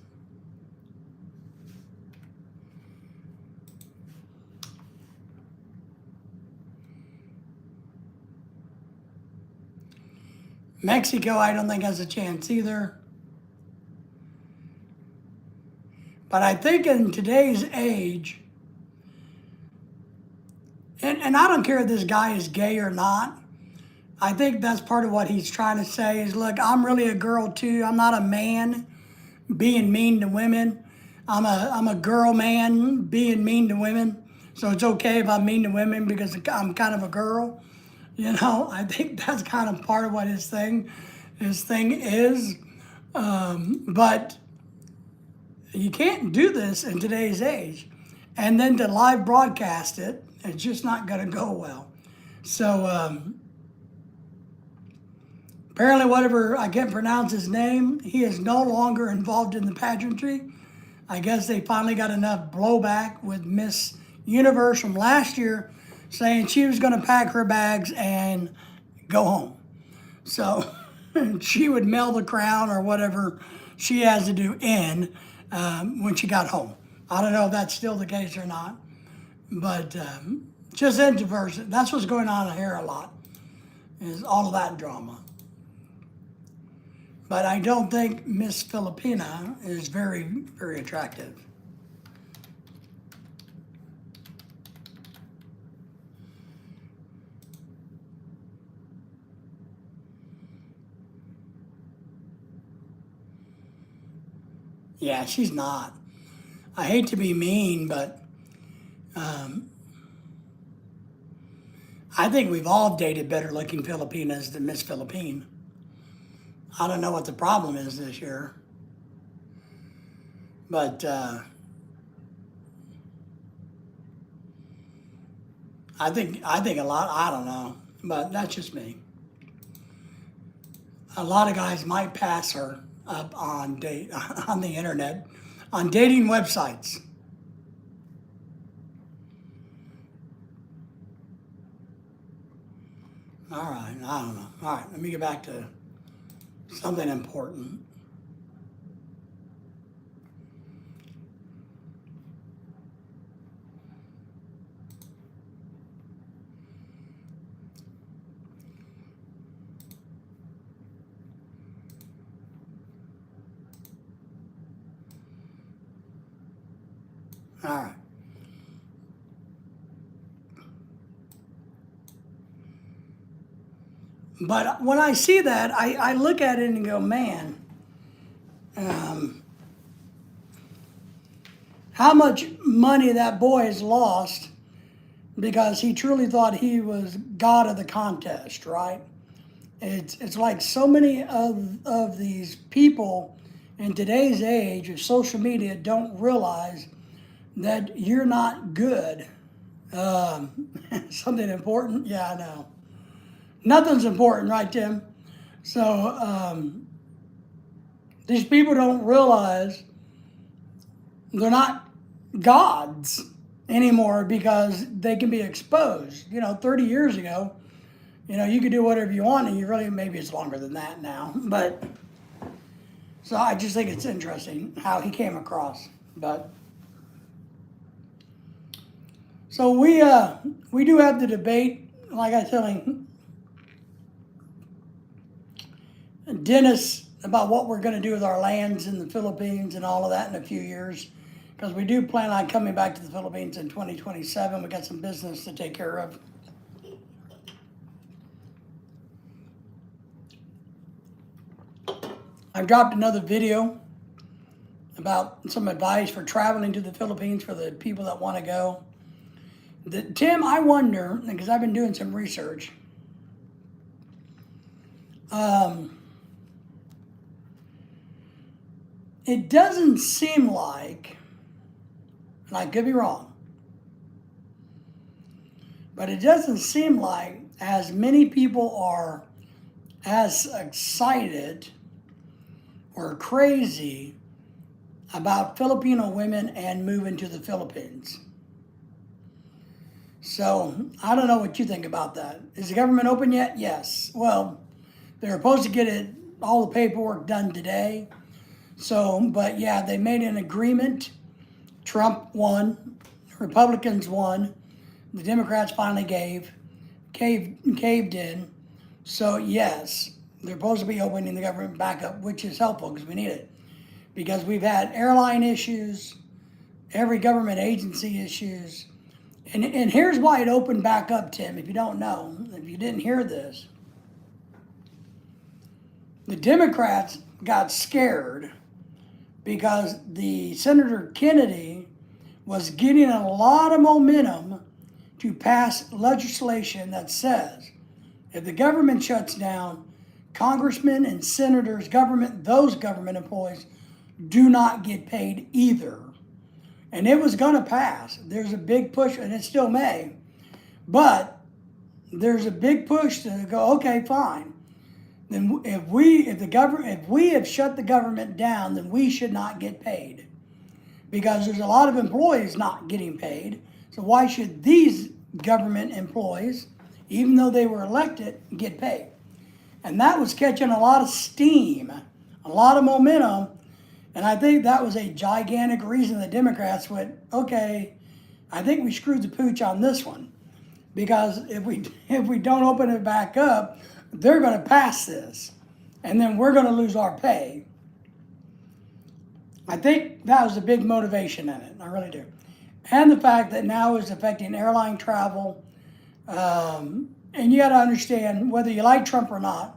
Mexico, I don't think has a chance either. But I think in today's age, and I don't care if this guy is gay or not, I think that's part of what he's trying to say is, look, I'm really a girl too. I'm not a man being mean to women. I'm a girl man being mean to women. So it's okay if I'm mean to women because I'm kind of a girl. You know, I think that's kind of part of what his thing is. But you can't do this in today's age. And then to live broadcast it, it's just not going to go well. So apparently whatever, I can't pronounce his name, he is no longer involved in the pageantry. I guess they finally got enough blowback with Miss Universe from last year saying she was going to pack her bags and go home. So she would mail the crown or whatever she has to do in when she got home. I don't know if that's still the case or not, but just introversion. That's what's going on here a lot, is all of that drama. But I don't think Miss Filipina is very, very attractive. Yeah, she's not. I hate to be mean, but I think we've all dated better looking Filipinas than Miss Philippine. I don't know what the problem is this year, but I think a lot. I don't know, but that's just me. A lot of guys might pass her up on the internet, on dating websites. All right, I don't know. All right, let me get back to something important. All right. But when I see that, I look at it and go, man, how much money that boy has lost because he truly thought he was God of the contest, right? It's like so many of these people in today's age of social media don't realize that you're not good. Something important? Yeah, I know. Nothing's important, right, Tim? So these people don't realize they're not gods anymore because they can be exposed. 30 years ago, you could do whatever you want, and maybe it's longer than that now. But so I just think it's interesting how he came across. But so we do have the debate, like I was telling Dennis about what we're going to do with our lands in the Philippines and all of that in a few years, because we do plan on coming back to the Philippines in 2027. We got some business to take care of. I've dropped another video about some advice for traveling to the Philippines for the people that want to go. Tim, I wonder, because I've been doing some research, it doesn't seem like, and I could be wrong, but it doesn't seem like as many people are as excited or crazy about Filipino women and moving to the Philippines. So I don't know what you think about that. Is the government open yet? Yes. Well, they're supposed to get all the paperwork done today. So, but yeah, they made an agreement. Trump won, Republicans won, the Democrats finally caved in. So yes, they're supposed to be opening the government back up, which is helpful because we need it. Because we've had airline issues, every government agency issues. And here's why it opened back up, Tim, if you don't know, if you didn't hear this. The Democrats got scared because the Senator Kennedy was getting a lot of momentum to pass legislation that says if the government shuts down, congressmen and senators, those government employees do not get paid either. And it was going to pass. There's a big push, and it still may, but there's a big push to go, okay, fine. Then if we have shut the government down, then we should not get paid. Because there's a lot of employees not getting paid. So why should these government employees, even though they were elected, get paid? And that was catching a lot of steam, a lot of momentum. And I think that was a gigantic reason the Democrats went, okay, I think we screwed the pooch on this one. Because if we don't open it back up, they're going to pass this. And then we're going to lose our pay. I think that was a big motivation in it. I really do. And the fact that now it's affecting airline travel. And you got to understand, whether you like Trump or not,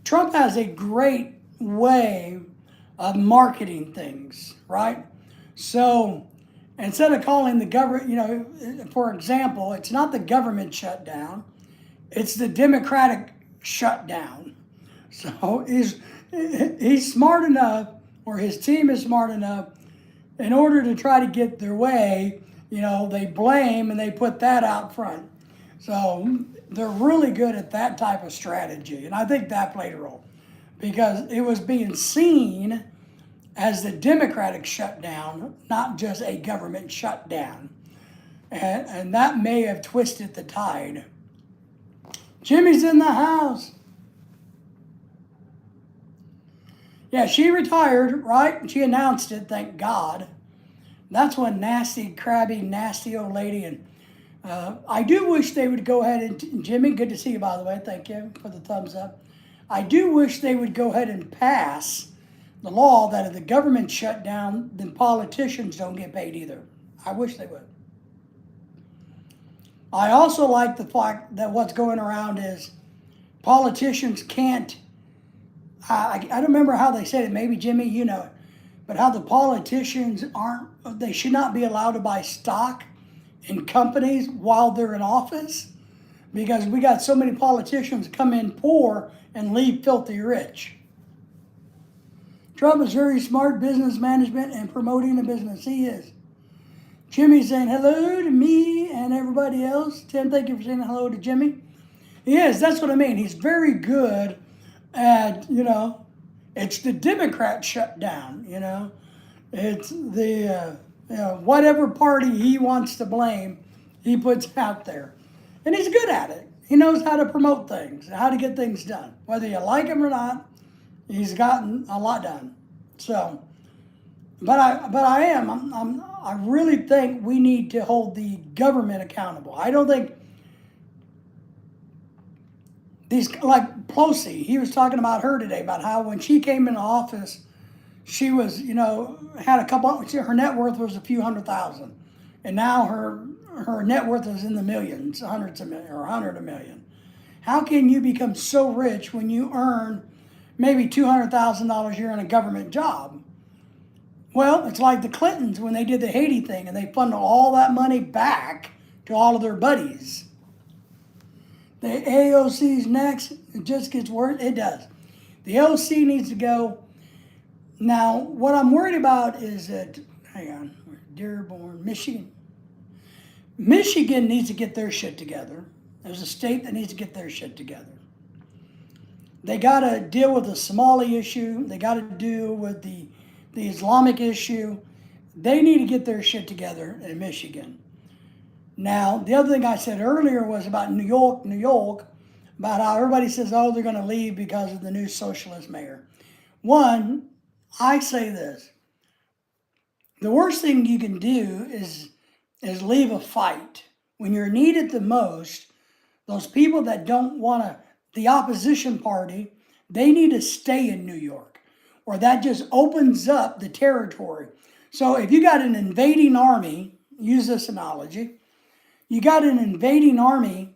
Trump has a great way of marketing things, right? So instead of calling the government, for example, it's not the government shutdown, it's the Democratic shutdown. So he's smart enough, or his team is smart enough, in order to try to get their way, they blame and they put that out front. So they're really good at that type of strategy. And I think that played a role because it was being seen as the Democratic shutdown, not just a government shutdown. And that may have twisted the tide. Jimmy's in the house. Yeah, she retired, right? She announced it, thank God. That's one nasty, crabby, nasty old lady. And I do wish they would go ahead and, Jimmy, good to see you, by the way. Thank you for the thumbs up. I do wish they would go ahead and pass the law that if the government shut down, then politicians don't get paid either. I wish they would. I also like the fact that what's going around is politicians can't, I don't remember how they said it, maybe Jimmy, you know it, but how the politicians they should not be allowed to buy stock in companies while they're in office, because we got so many politicians come in poor and leave filthy rich. Trump is very smart business management and promoting the business. He is. Jimmy's saying hello to me and everybody else. Tim, thank you for saying hello to Jimmy. He is. That's what I mean. He's very good And, it's the Democrat shutdown. It's the, whatever party he wants to blame, he puts out there. And he's good at it. He knows how to promote things, how to get things done. Whether you like him or not, he's gotten a lot done. So, I really think we need to hold the government accountable. I don't think these, like Pelosi, he was talking about her today, about how when she came into office, she was, had a couple, her net worth was a few $100,000. And now her net worth is in the millions, hundreds of millions, or 100 million. How can you become so rich when you earn maybe $200,000 a year in a government job? Well, it's like the Clintons when they did the Haiti thing and they funded all that money back to all of their buddies. The AOC's next. It just gets worse. It does. The AOC needs to go. Now, what I'm worried about is that, hang on, Dearborn, Michigan. Michigan needs to get their shit together. There's a state that needs to get their shit together. They got to deal with the Somali issue. They got to deal with the Islamic issue. They need to get their shit together in Michigan. Now, the other thing I said earlier was about New York, about how everybody says, oh, they're going to leave because of the new socialist mayor. One, I say this. The worst thing you can do is leave a fight. When you're needed the most, those people that don't want to, the opposition party, they need to stay in New York, or that just opens up the territory. So if you got an invading army, use this analogy, you got an invading army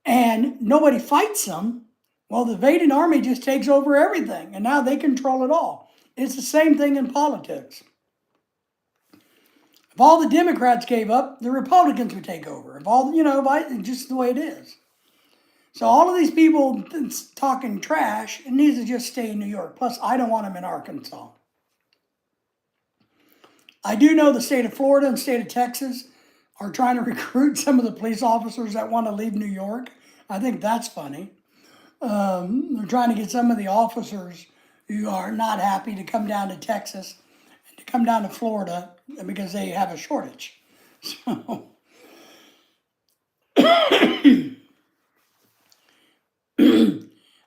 and nobody fights them, well, the invading army just takes over everything and now they control it all. It's the same thing in politics. If all the Democrats gave up, the Republicans would take over. If all, just the way it is. So all of these people talking trash, it needs to just stay in New York. Plus, I don't want them in Arkansas. I do know the state of Florida and state of Texas are trying to recruit some of the police officers that want to leave New York. I think that's funny. They're trying to get some of the officers who are not happy to come down to Texas, to come down to Florida because they have a shortage. So,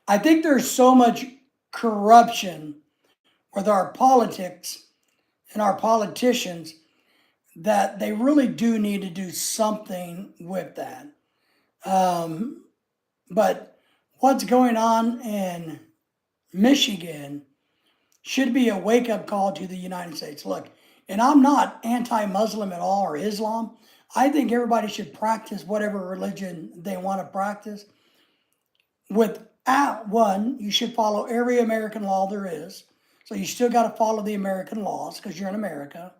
I think there's so much corruption with our politics and our politicians that they really do need to do something with that. But what's going on in Michigan should be a wake-up call to the United States. Look, and I'm not anti-Muslim at all or Islam. I think everybody should practice whatever religion they want to practice. Without one, you should follow every American law there is. So you still got to follow the American laws because you're in America.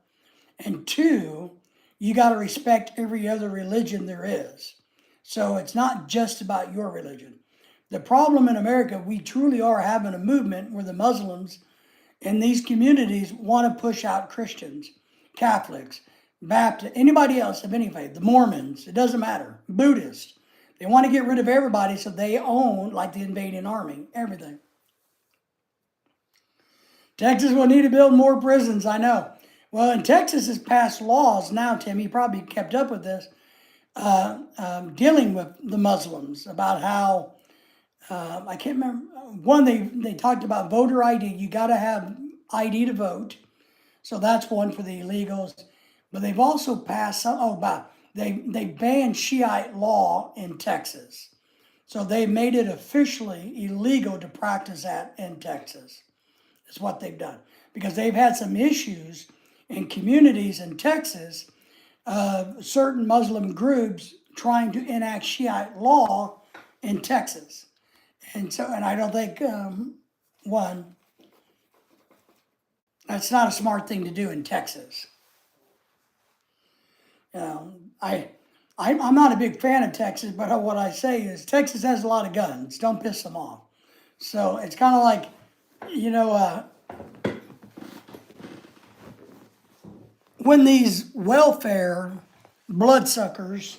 And two, you got to respect every other religion there is. So it's not just about your religion. The problem in America, we truly are having a movement where the Muslims in these communities want to push out Christians, Catholics, Baptists, anybody else of any faith, the Mormons, it doesn't matter, Buddhists. They want to get rid of everybody so they own, like the invading army, everything. Texas will need to build more prisons, I know. Well, and Texas has passed laws now, Tim, you probably kept up with this, dealing with the Muslims about how, I can't remember, one, they talked about voter ID. You got to have ID to vote. So that's one for the illegals. But they've also passed, they banned Shiite law in Texas. So they made it officially illegal to practice that in Texas. That's what they've done. Because they've had some issues in communities in Texas, certain Muslim groups trying to enact Shiite law in Texas. And I don't think, one, that's not a smart thing to do in Texas. I'm not a big fan of Texas, but what I say is Texas has a lot of guns. Don't piss them off. So it's kind of like, when these welfare bloodsuckers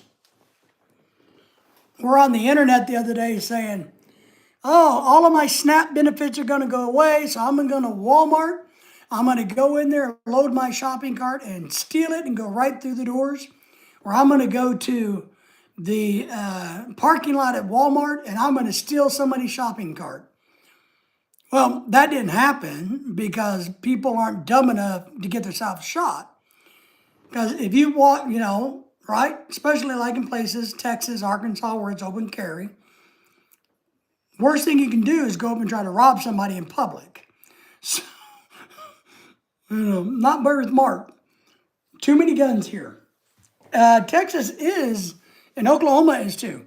were on the internet the other day saying, Oh, all of my SNAP benefits are going to go away. So I'm going to Walmart. I'm going to go in there, load my shopping cart and steal it and go right through the doors. Or I'm going to go to the parking lot at Walmart and I'm going to steal somebody's shopping cart. Well, that didn't happen because people aren't dumb enough to get themselves shot. Because if you walk, right, especially like in places, Texas, Arkansas, where it's open carry, worst thing you can do is go up and try to rob somebody in public. So, not very smart. Too many guns here. Texas is, and Oklahoma is too.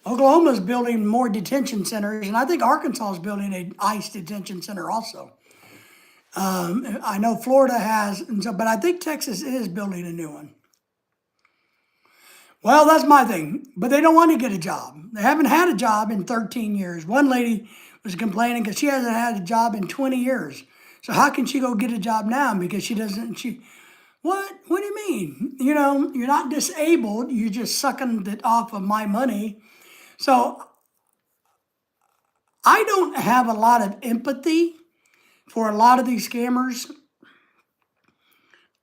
Oklahoma is building more detention centers, and I think Arkansas is building an ICE detention center also. I know Florida has, but I think Texas is building a new one. Well, that's my thing. But they don't want to get a job. They haven't had a job in 13 years. One lady was complaining because she hasn't had a job in 20 years. So how can she go get a job now? Because what? What do you mean? You're not disabled. You're just sucking it off of my money. So I don't have a lot of empathy for a lot of these scammers.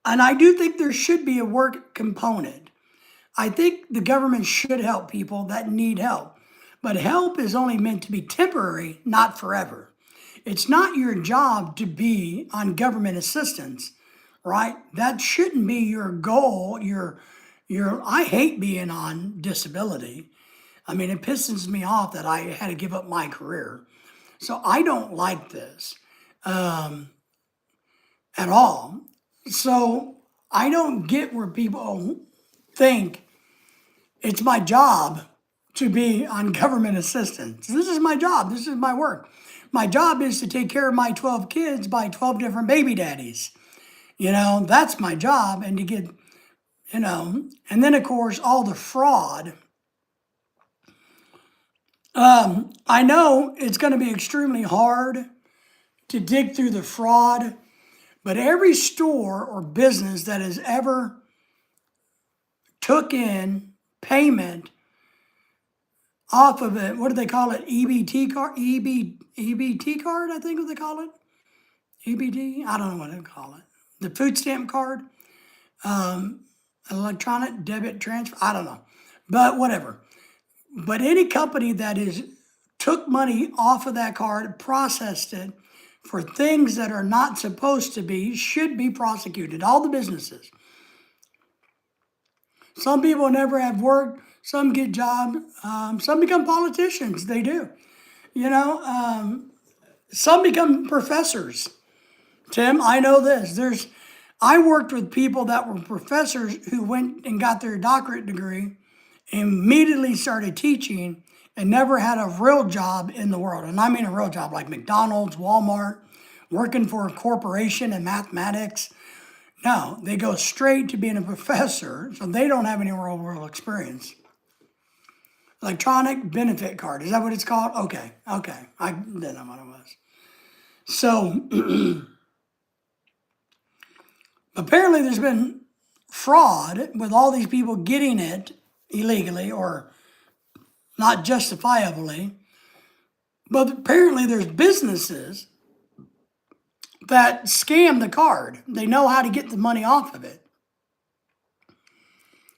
And I do think there should be a work component. I think the government should help people that need help. But help is only meant to be temporary, not forever. It's not your job to be on government assistance, right? That shouldn't be your goal. I hate being on disability. I mean, it pisses me off that I had to give up my career. So I don't like this at all. So I don't get where people think it's my job to be on government assistance. This is my job. This is my work. My job is to take care of my 12 kids by 12 different baby daddies. That's my job. And to get, and then of course, all the fraud. I know it's going to be extremely hard to dig through the fraud, but every store or business that has ever took in payment off of it, what do they call it? EBT card? EBT card, I think what they call it. EBT? I don't know what they call it. The food stamp card, electronic debit transfer, I don't know. But whatever. But any company that took money off of that card, processed it for things that are not supposed to be, should be prosecuted. All the businesses. Some people never have worked. Some get jobs. Some become politicians. They do. Some become professors. Tim, I know this. I worked with people that were professors who went and got their doctorate degree, immediately started teaching, and never had a real job in the world. And I mean a real job like McDonald's, Walmart, working for a corporation in mathematics. No, they go straight to being a professor, so they don't have any real world experience. Electronic benefit card, is that what it's called? Okay, I didn't know what it was. So, apparently there's been fraud with all these people getting it illegally or not justifiably, but apparently there's businesses that scam the card. They know how to get the money off of it.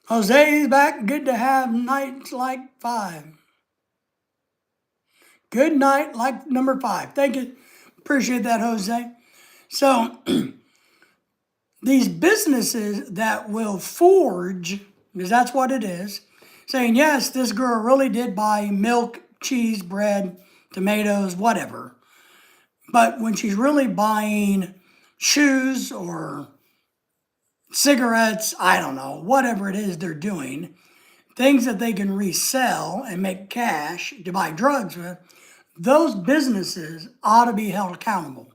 Jose's back. Good to have nights like 5. Good night like number 5. Thank you. Appreciate that, Jose. So these businesses that will forge, because that's what it is, saying, yes, this girl really did buy milk, cheese, bread, tomatoes, whatever. But when she's really buying shoes or cigarettes, I don't know, whatever it is they're doing, things that they can resell and make cash to buy drugs with, those businesses ought to be held accountable.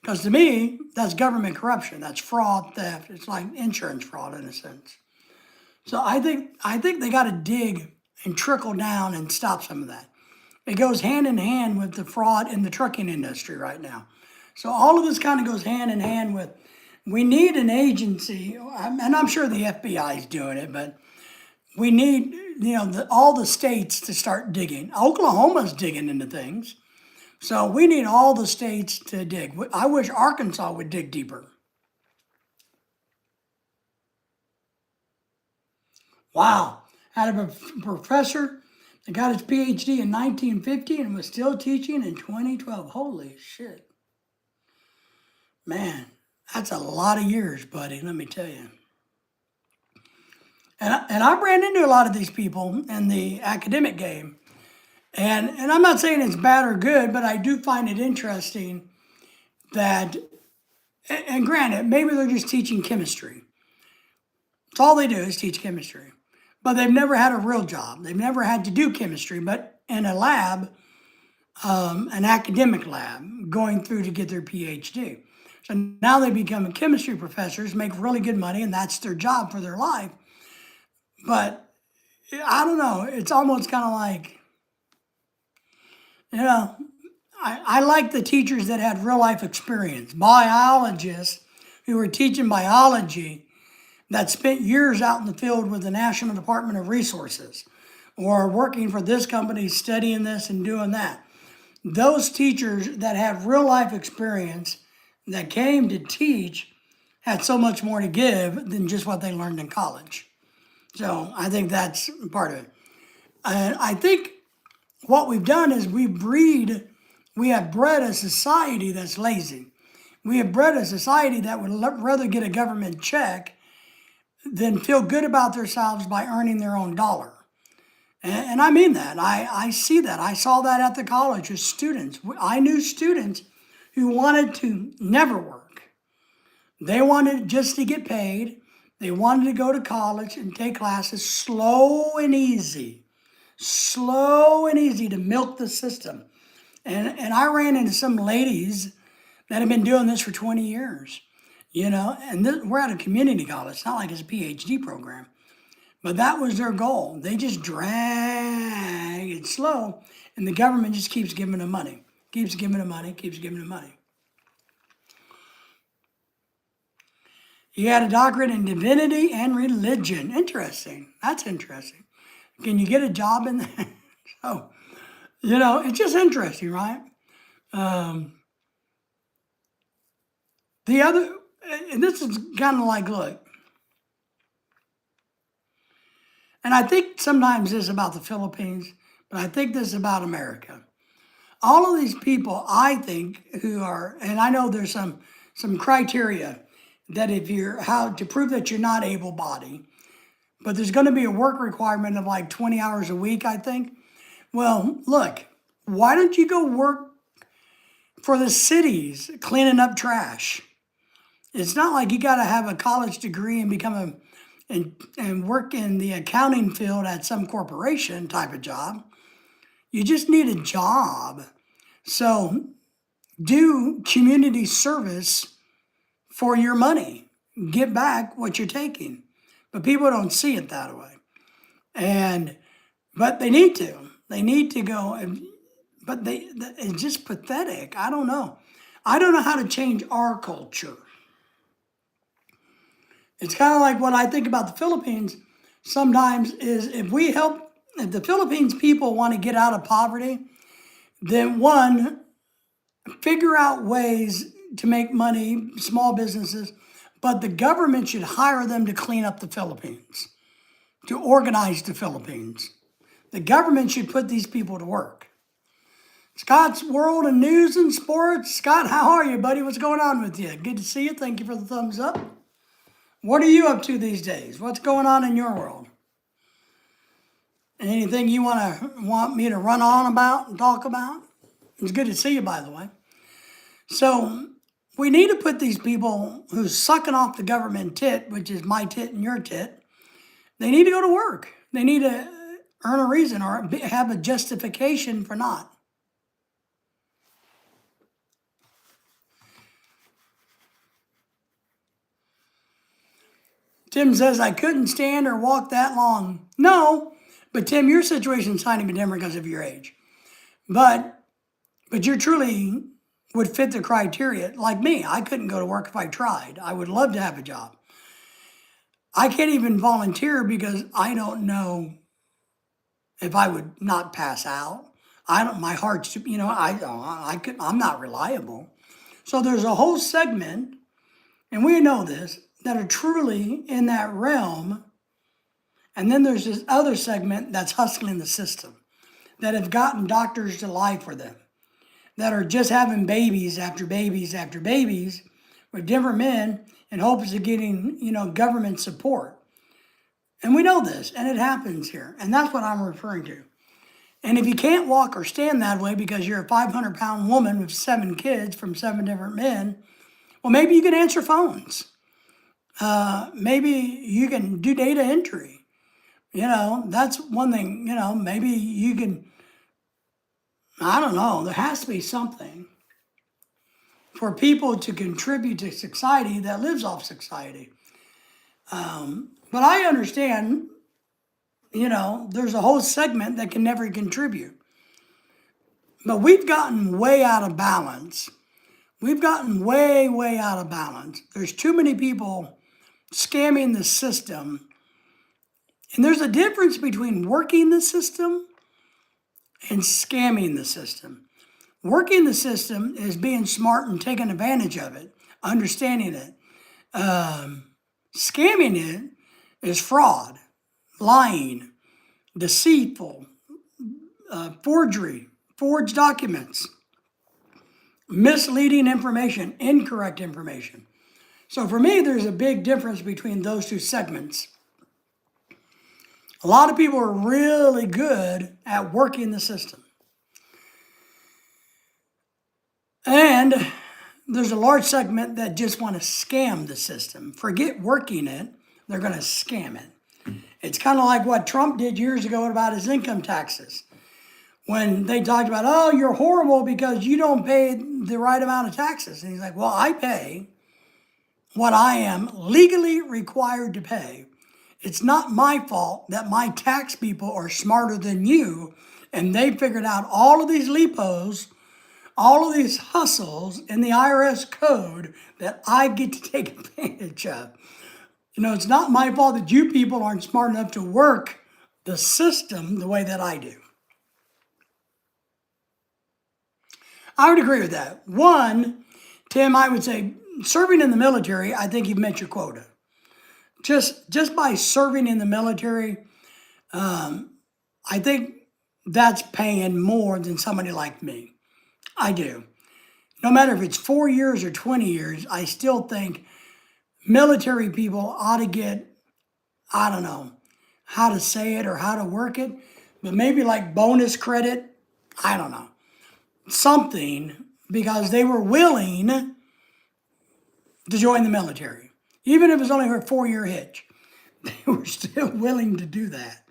Because to me, that's government corruption. That's fraud, theft. It's like insurance fraud in a sense. So I think they got to dig and trickle down and stop some of that. It goes hand in hand with the fraud in the trucking industry right now. So all of this kind of goes hand in hand with, we need an agency, and I'm sure the FBI is doing it, but we need, all the states to start digging. Oklahoma's digging into things. So we need all the states to dig. I wish Arkansas would dig deeper. Wow. Had a professor that got his PhD in 1950 and was still teaching in 2012. Holy shit. Man, that's a lot of years, buddy, let me tell you. And I ran into a lot of these people in the academic game. And I'm not saying it's bad or good, but I do find it interesting that, and granted, maybe they're just teaching chemistry. That's all they do is teach chemistry. But they've never had a real job. They've never had to do chemistry, but in a lab, an academic lab, going through to get their PhD. So now they become chemistry professors, make really good money, and that's their job for their life. But I don't know, it's almost kind of like, you know, I like the teachers that had real life experience, biologists who were teaching biology that spent years out in the field with the National Department of Resources or working for this company, studying this and doing that. Those teachers that had real life experience that came to teach had so much more to give than just what they learned in college. So I think that's part of it. And I think what we've done is we have bred a society that's lazy. We have bred a society that would rather get a government check than feel good about themselves by earning their own dollar. And I mean that. I see that. I saw that at the college with students. I knew students who wanted to never work. They wanted just to get paid. They wanted to go to college and take classes slow and easy to milk the system. And I ran into some ladies that have been doing this for 20 years, and we're at a community college. It's not like it's a PhD program, but that was their goal. They just drag it slow, and the government just keeps giving them money, keeps giving them money. He had a doctorate in divinity and religion. Interesting. That's interesting. Can you get a job in that? So, it's just interesting, right? The other, and this is kind of like, look, and I think sometimes this is about the Philippines, but I think this is about America. All of these people, I think, who are, and I know there's some criteria that how to prove that you're not able-bodied, but there's going to be a work requirement of like 20 hours a week, I think. Well, look, why don't you go work for the cities cleaning up trash? It's not like you got to have a college degree and become and work in the accounting field at some corporation type of job. You just need a job. So do community service for your money. Get back what you're taking. But people don't see it that way. But they need to. They need to go. But it's just pathetic. I don't know. I don't know how to change our culture. It's kind of like what I think about the Philippines sometimes is if the Philippines people want to get out of poverty, then one, figure out ways to make money, small businesses, but the government should hire them to clean up the Philippines, to organize the Philippines. The government should put these people to work. Scott's World and News and Sports. Scott, how are you, buddy? What's going on with you? Good to see you. Thank you for the thumbs up. What are you up to these days? What's going on in your world? Anything you want me to run on about and talk about? It's good to see you, by the way. So we need to put these people who's sucking off the government tit, which is my tit and your tit, they need to go to work. They need to earn a reason or have a justification for not. Tim says, I couldn't stand or walk that long. No, but Tim, your situation is kind of different because of your age. But you truly would fit the criteria. Like me, I couldn't go to work if I tried. I would love to have a job. I can't even volunteer because I don't know if I would not pass out. my heart's, I'm not reliable. So there's a whole segment, and we know this, that are truly in that realm. And then there's this other segment that's hustling the system, that have gotten doctors to lie for them, that are just having babies after babies after babies with different men in hopes of getting, government support. And we know this, and it happens here. And that's what I'm referring to. And if you can't walk or stand that way because you're a 500-pound woman with 7 kids from 7 different men, well, maybe you can answer phones. Maybe you can do data entry. That's one thing. Maybe you can, I don't know, there has to be something for people to contribute to society that lives off society. But I understand, there's a whole segment that can never contribute. But we've gotten way out of balance. We've gotten way, way out of balance. There's too many people scamming the system. And there's a difference between working the system and scamming the system. Working the system is being smart and taking advantage of it, understanding it. Scamming it is fraud, lying, deceitful, forgery, forged documents, misleading information, incorrect information. So for me, there's a big difference between those two segments. A lot of people are really good at working the system. And there's a large segment that just want to scam the system. Forget working it, they're going to scam it. It's kind of like what Trump did years ago about his income taxes. When they talked about, oh, you're horrible because you don't pay the right amount of taxes. And he's like, well, I pay what I am legally required to pay. It's not my fault that my tax people are smarter than you, and they figured out all of these loopholes, all of these hustles in the IRS code that I get to take advantage of. It's not my fault that you people aren't smart enough to work the system the way that I do. I would agree with that. One, Tim, I would say serving in the military, I think you've met your quota. Just by serving in the military, I think that's paying more than somebody like me. I do. No matter if it's 4 years or 20 years, I still think military people ought to get, I don't know how to say it or how to work it, but maybe like bonus credit, I don't know, something, because they were willing to join the military. Even if it was only a 4-year hitch, they were still willing to do that.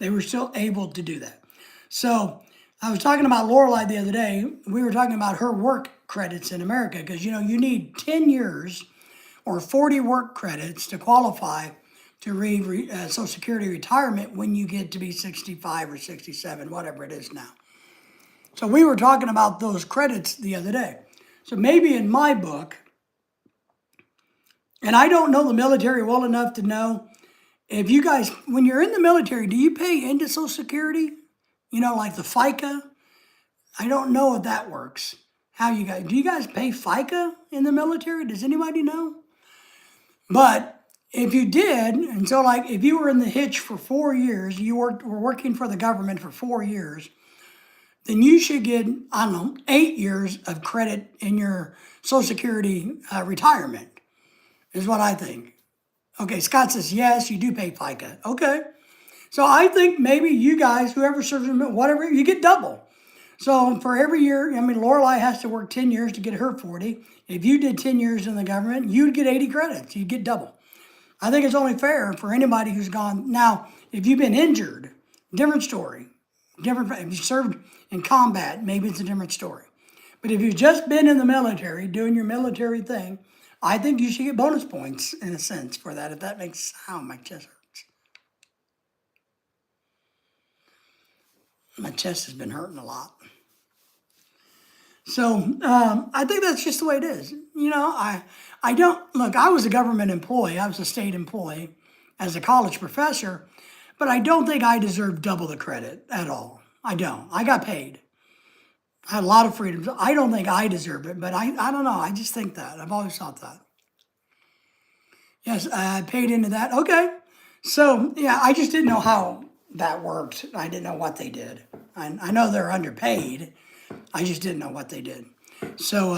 They were still able to do that. So I was talking about Lorelei the other day. We were talking about her work credits in America because, you need 10 years or 40 work credits to qualify to Social Security retirement when you get to be 65 or 67, whatever it is now. So we were talking about those credits the other day. So maybe in my book, and I don't know the military well enough to know, if you guys, when you're in the military, do you pay into Social Security? Like the FICA? I don't know if that works. Do you guys pay FICA in the military? Does anybody know? But if you did, and so like if you were in the hitch for 4 years, you were working for the government for 4 years, then you should get, 8 years of credit in your Social Security retirement, is what I think. Okay, Scott says, yes, you do pay FICA. Okay. So I think maybe you guys, whoever serves in whatever, you get double. So for every year, Lorelei has to work 10 years to get her 40. If you did 10 years in the government, you'd get 80 credits. You'd get double. I think it's only fair for anybody who's gone. Now, if you've been injured, different story. If you served in combat, maybe it's a different story. But if you've just been in the military, doing your military thing, I think you should get bonus points, in a sense, for that, if that makes sound. My chest hurts. My chest has been hurting a lot. So I think that's just the way it is. I don't, look, I was a government employee. I was a state employee as a college professor, but I don't think I deserve double the credit at all. I don't. I got paid. I had a lot of freedoms. I don't think I deserve it, but I don't know. I just think that. I've always thought that. Yes, I paid into that. Okay. So, yeah, I just didn't know how that worked. I didn't know what they did. I know they're underpaid. I just didn't know what they did. So,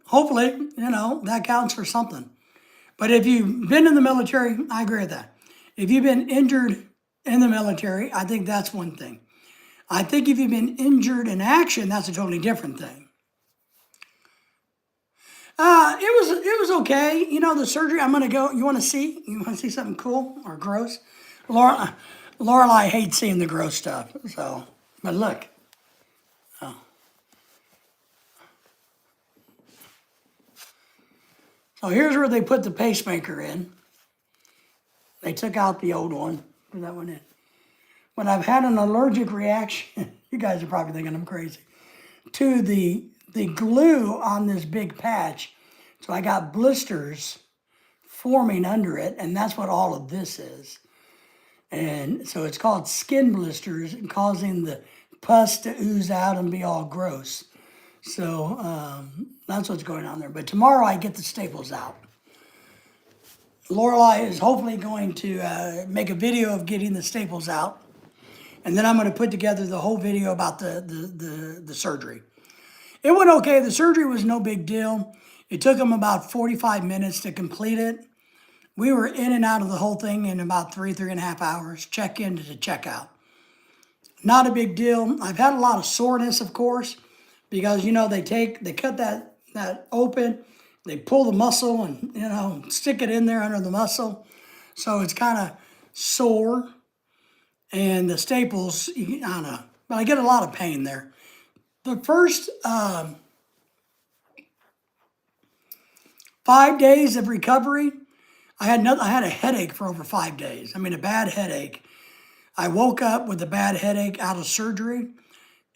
hopefully, that counts for something. But if you've been in the military, I agree with that. If you've been injured in the military, I think that's one thing. I think if you've been injured in action, that's a totally different thing. It was okay. The surgery. I'm gonna go. You want to see? You want to see something cool or gross? Lorelai hates seeing the gross stuff. So, but look. Oh. So here's where they put the pacemaker in. They took out the old one, put that one in. But I've had an allergic reaction. You guys are probably thinking I'm crazy. To the glue on this big patch. So I got blisters forming under it, and that's what all of this is. And so it's called skin blisters, causing the pus to ooze out and be all gross. So that's what's going on there. But tomorrow I get the staples out. Lorelai is hopefully going to make a video of getting the staples out. And then I'm going to put together the whole video about the surgery. It went okay. The surgery was no big deal. It took them about 45 minutes to complete it. We were in and out of the whole thing in about 3.5 hours, check in to check out. Not a big deal. I've had a lot of soreness, of course, because, they cut that open, they pull the muscle and, stick it in there under the muscle. So it's kind of sore. And the staples, I don't know, but I get a lot of pain there. The first 5 days of recovery, I had a headache for over 5 days. I mean, a bad headache. I woke up with a bad headache out of surgery,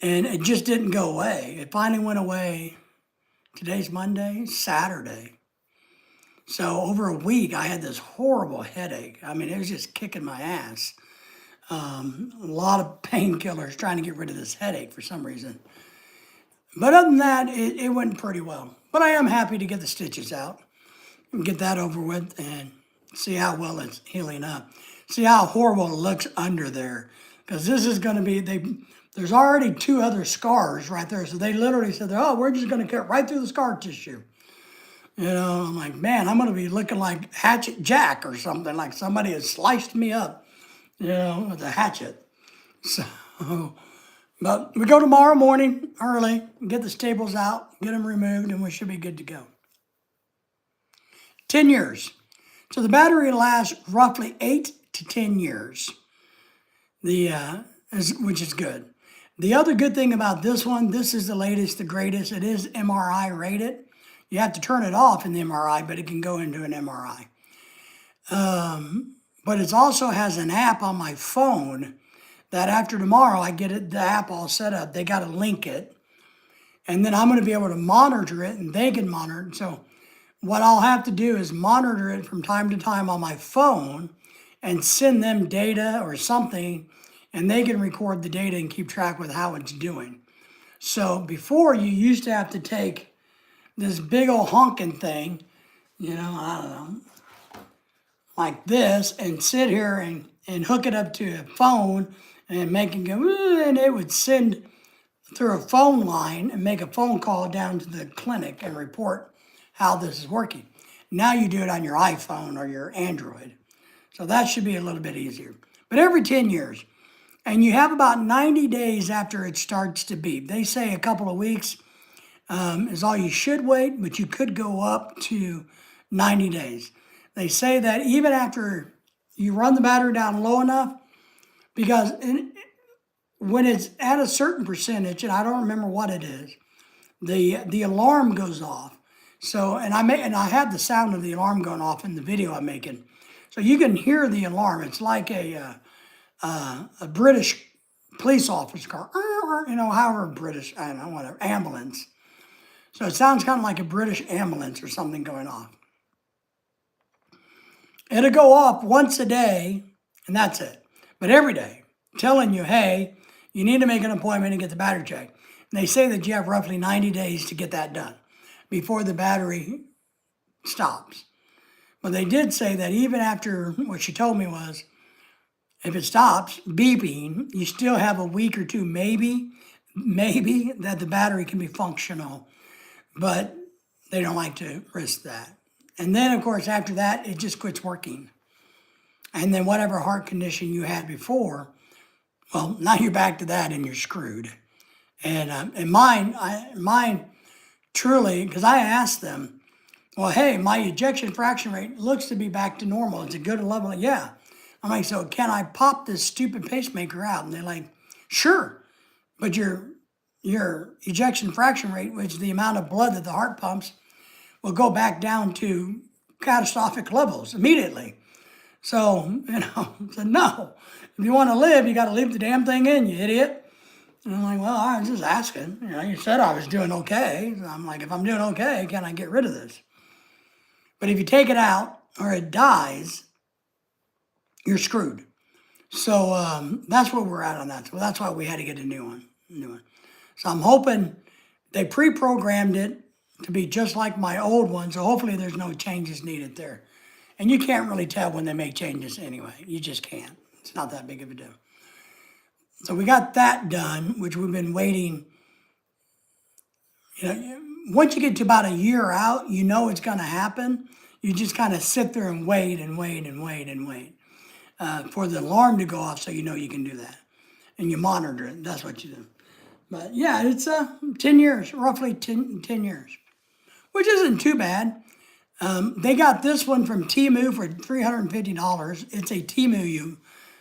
and it just didn't go away. It finally went away. Today's Monday, Saturday. So over a week, I had this horrible headache. I mean, it was just kicking my ass. A lot of painkillers trying to get rid of this headache for some reason. But other than that, it went pretty well. But I am happy to get the stitches out and get that over with and see how well it's healing up. See how horrible it looks under there. Because this is going to be, there's already 2 other scars right there. So they literally said, we're just going to cut right through the scar tissue. I'm like, man, I'm going to be looking like Hatchet Jack or something, like somebody has sliced me up, with a hatchet. So, but we go tomorrow morning early, get the staples out, get them removed, and we should be good to go. 10 years. So the battery lasts roughly 8 to 10 years, which is good. The other good thing about this one, this is the latest, the greatest. It is MRI rated. You have to turn it off in the MRI, but it can go into an MRI. But it also has an app on my phone that after tomorrow I get the app all set up. They got to link it. And then I'm going to be able to monitor it, and they can monitor it. So what I'll have to do is monitor it from time to time on my phone and send them data or something, and they can record the data and keep track with how it's doing. So before, you used to have to take this big old honking thing, I don't know, like this, and sit here and hook it up to a phone and make it go, and it would send through a phone line and make a phone call down to the clinic and report how this is working. Now you do it on your iPhone or your Android. So that should be a little bit easier. But every 10 years, and you have about 90 days after it starts to beep. They say a couple of weeks is all you should wait, but you could go up to 90 days. They say that even after you run the battery down low enough, because when it's at a certain percentage, and I don't remember what it is, the alarm goes off. So, and I have the sound of the alarm going off in the video I'm making. So you can hear the alarm. It's like a British police officer car, however British, I don't know, whatever, ambulance. So it sounds kind of like a British ambulance or something going off. It'll go off once a day, and that's it. But every day, telling you, hey, you need to make an appointment and get the battery checked. And they say that you have roughly 90 days to get that done before the battery stops. But they did say that even after, what she told me was, if it stops beeping, you still have a week or two, maybe that the battery can be functional, but they don't like to risk that. And then, of course, after that, it just quits working. And then whatever heart condition you had before, well, now you're back to that and you're screwed. And mine truly, because I asked them, well, hey, my ejection fraction rate looks to be back to normal. It's a good level. Yeah. I'm like, so can I pop this stupid pacemaker out? And they're like, sure, but your ejection fraction rate, which is the amount of blood that the heart pumps, will go back down to catastrophic levels immediately. So, I said, no, if you want to live, you got to leave the damn thing in, you idiot. And I'm like, well, I was just asking. You said I was doing okay. So I'm like, if I'm doing okay, can I get rid of this? But if you take it out or it dies, you're screwed. So that's where we're at on that. So that's why we had to get a new one. So I'm hoping they pre-programmed it to be just like my old one. So hopefully there's no changes needed there. And you can't really tell when they make changes anyway. You just can't. It's not that big of a deal. So we got that done, which we've been waiting. Once you get to about a year out, you know it's going to happen. You just kind of sit there and wait for the alarm to go off, so you know you can do that. And you monitor it. That's what you do. But yeah, it's 10 years, roughly 10 years, which isn't too bad. They got this one from Temu for $350. It's a Temu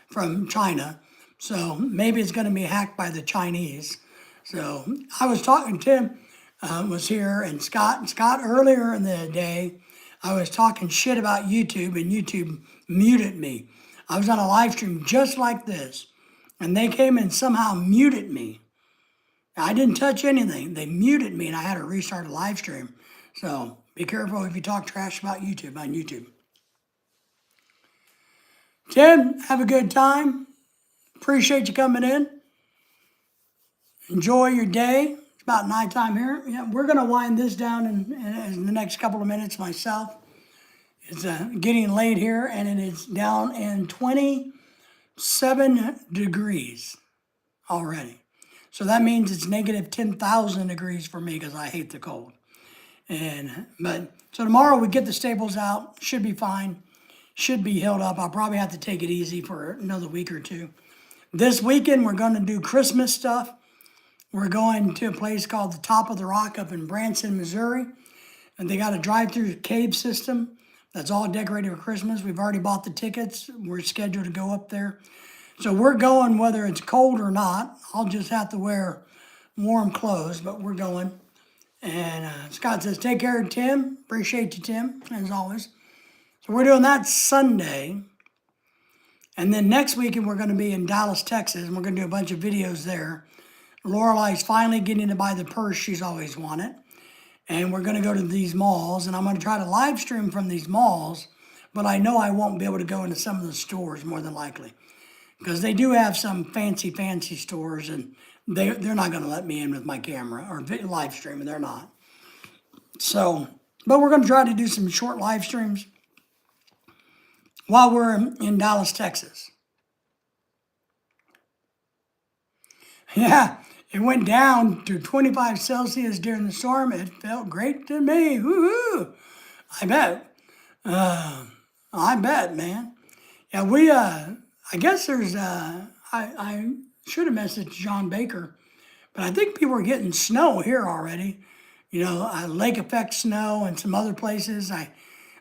from China. So maybe it's going to be hacked by the Chinese. So I was talking, Tim was here, and Scott earlier in the day, I was talking shit about YouTube, and YouTube muted me. I was on a live stream just like this, and they came and somehow muted me. I didn't touch anything. They muted me, and I had to restart a live stream. So be careful if you talk trash about YouTube on YouTube. Tim, have a good time. Appreciate you coming in. Enjoy your day. It's about nighttime here. Yeah, we're going to wind this down in the next couple of minutes myself. It's getting late here, and it is down in 27 degrees already. So that means it's negative 10,000 degrees for me because I hate the cold. So tomorrow we get the staples out. Should be fine. Should be healed up. I'll probably have to take it easy for another week or two. This weekend we're going to do Christmas stuff. We're going to a place called the Top of the Rock up in Branson, Missouri. And they got a drive-through cave system that's all decorated for Christmas. We've already bought the tickets. We're scheduled to go up there. So we're going whether it's cold or not. I'll just have to wear warm clothes, but we're going. And Scott says, take care of Tim. Appreciate you, Tim, as always. So we're doing that Sunday. And then next weekend, we're going to be in Dallas, Texas, and we're going to do a bunch of videos there. Lorelai's finally getting to buy the purse she's always wanted. And we're going to go to these malls, and I'm going to try to live stream from these malls, but I know I won't be able to go into some of the stores more than likely. Because they do have some fancy stores, and they're not going to let me in with my camera or live stream, they're not. So, but we're going to try to do some short live streams while we're in Dallas, Texas. Yeah, it went down to 25 Celsius during the storm. It felt great to me. Woohoo! I bet. I bet, man. Yeah, I guess there's, I should have messaged John Baker, but I think people are getting snow here already. Lake effect snow and some other places. I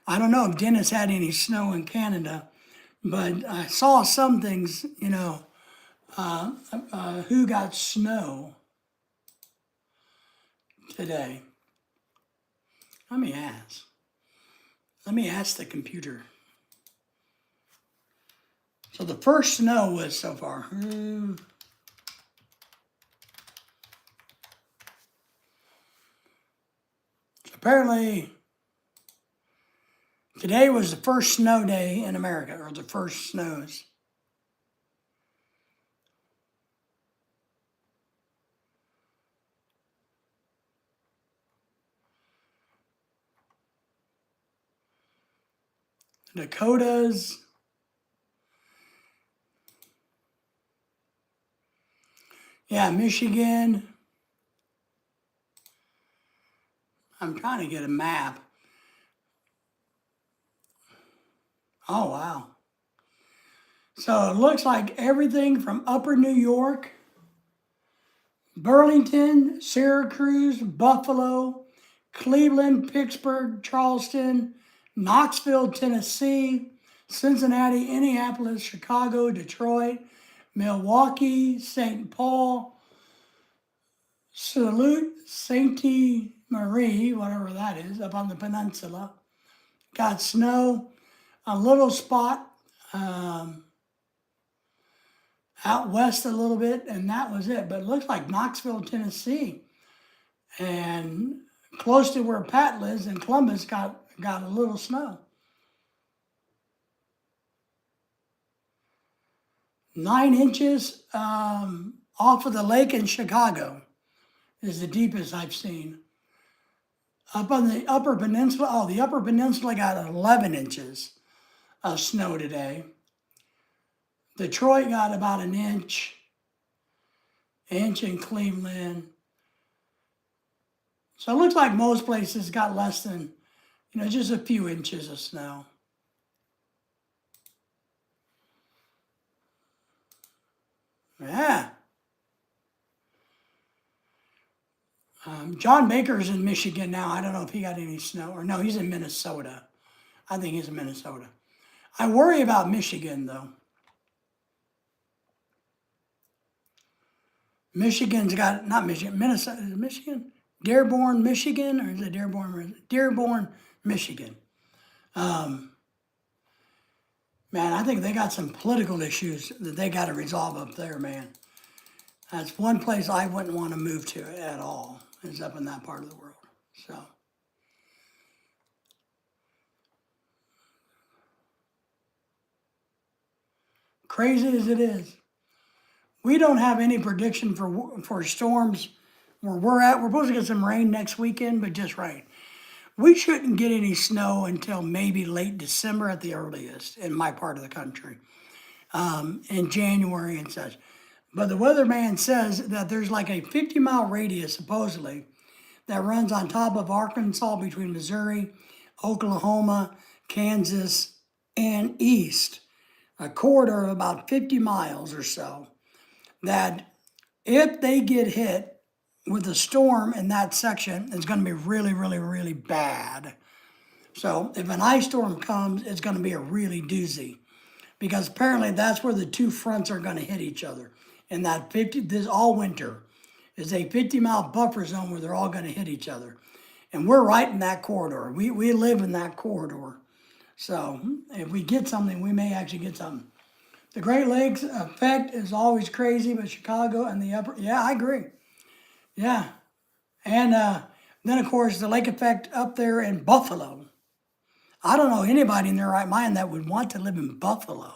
don't know if Dennis had any snow in Canada, but I saw some things, who got snow today. Let me ask the computer. So the first snow was so far. Apparently, today was the first snow day in America, or the first snows. Dakotas. Yeah, Michigan. I'm trying to get a map. Oh, wow. So it looks like everything from upper New York, Burlington, Syracuse, Buffalo, Cleveland, Pittsburgh, Charleston, Knoxville, Tennessee, Cincinnati, Indianapolis, Chicago, Detroit, Milwaukee, St. Paul, Salute, Sainte Marie, whatever that is, up on the peninsula. Got snow, a little spot out west a little bit, and that was it. But it looks like Knoxville, Tennessee, and close to where Pat lives in Columbus got a little snow. 9 inches off of the lake in Chicago is the deepest I've seen. Up on the upper peninsula, the upper peninsula got 11 inches of snow today. Detroit got about an inch in Cleveland. So it looks like most places got less than, just a few inches of snow. Yeah. John Baker's in Michigan now. I don't know if he got any snow, or no, he's in Minnesota. I think he's in Minnesota. I worry about Michigan, though. Michigan's got, not Michigan, Minnesota, is it Michigan? Dearborn, Michigan, or is it Dearborn? Dearborn, Michigan. Man, I think they got some political issues that they got to resolve up there, man. That's one place I wouldn't want to move to at all, is up in that part of the world. So, crazy as it is, we don't have any prediction for storms where we're at. We're supposed to get some rain next weekend, but just rain. We shouldn't get any snow until maybe late December at the earliest in my part of the country, in January and such. But the weatherman says that there's like a 50-mile radius, supposedly, that runs on top of Arkansas between Missouri, Oklahoma, Kansas, and east. A corridor of about 50 miles or so. That if they get hit with a storm in that section, it's going to be really, really, really bad. So if an ice storm comes, it's going to be a really doozy. Because apparently that's where the two fronts are going to hit each other. And that this all winter is a 50-mile buffer zone where they're all going to hit each other. And we're right in that corridor. We live in that corridor. So if we get something, we may actually get something. The Great Lakes effect is always crazy, but Chicago and the upper, yeah, I agree. Yeah. And then, of course, the lake effect up there in Buffalo. I don't know anybody in their right mind that would want to live in Buffalo.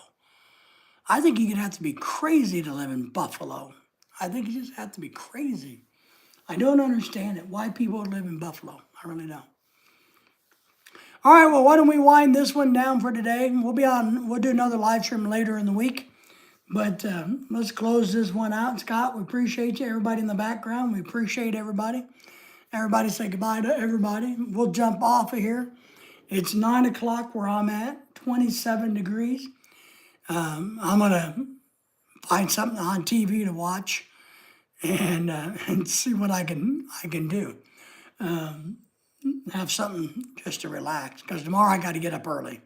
I think you'd have to be crazy to live in Buffalo. I think you just have to be crazy. I don't understand it, why people would live in Buffalo. I really don't. All right, well, why don't we wind this one down for today? We'll do another live stream later in the week. But let's close this one out. Scott, we appreciate you. Everybody in the background, we appreciate everybody. Everybody say goodbye to everybody. We'll jump off of here. It's 9 o'clock where I'm at, 27 degrees. I'm going to find something on TV to watch and see what I can do. Have something just to relax, because tomorrow I got to get up early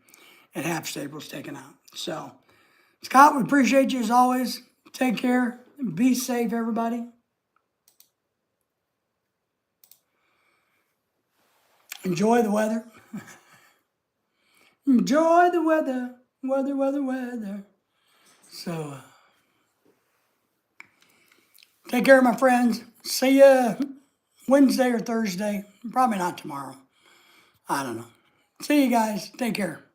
and have staples taken out. So, Scott, we appreciate you as always. Take care. Be safe, everybody. Enjoy the weather. Enjoy the weather. Weather. So, take care, my friends. See ya Wednesday or Thursday. Probably not tomorrow. I don't know. See you guys. Take care.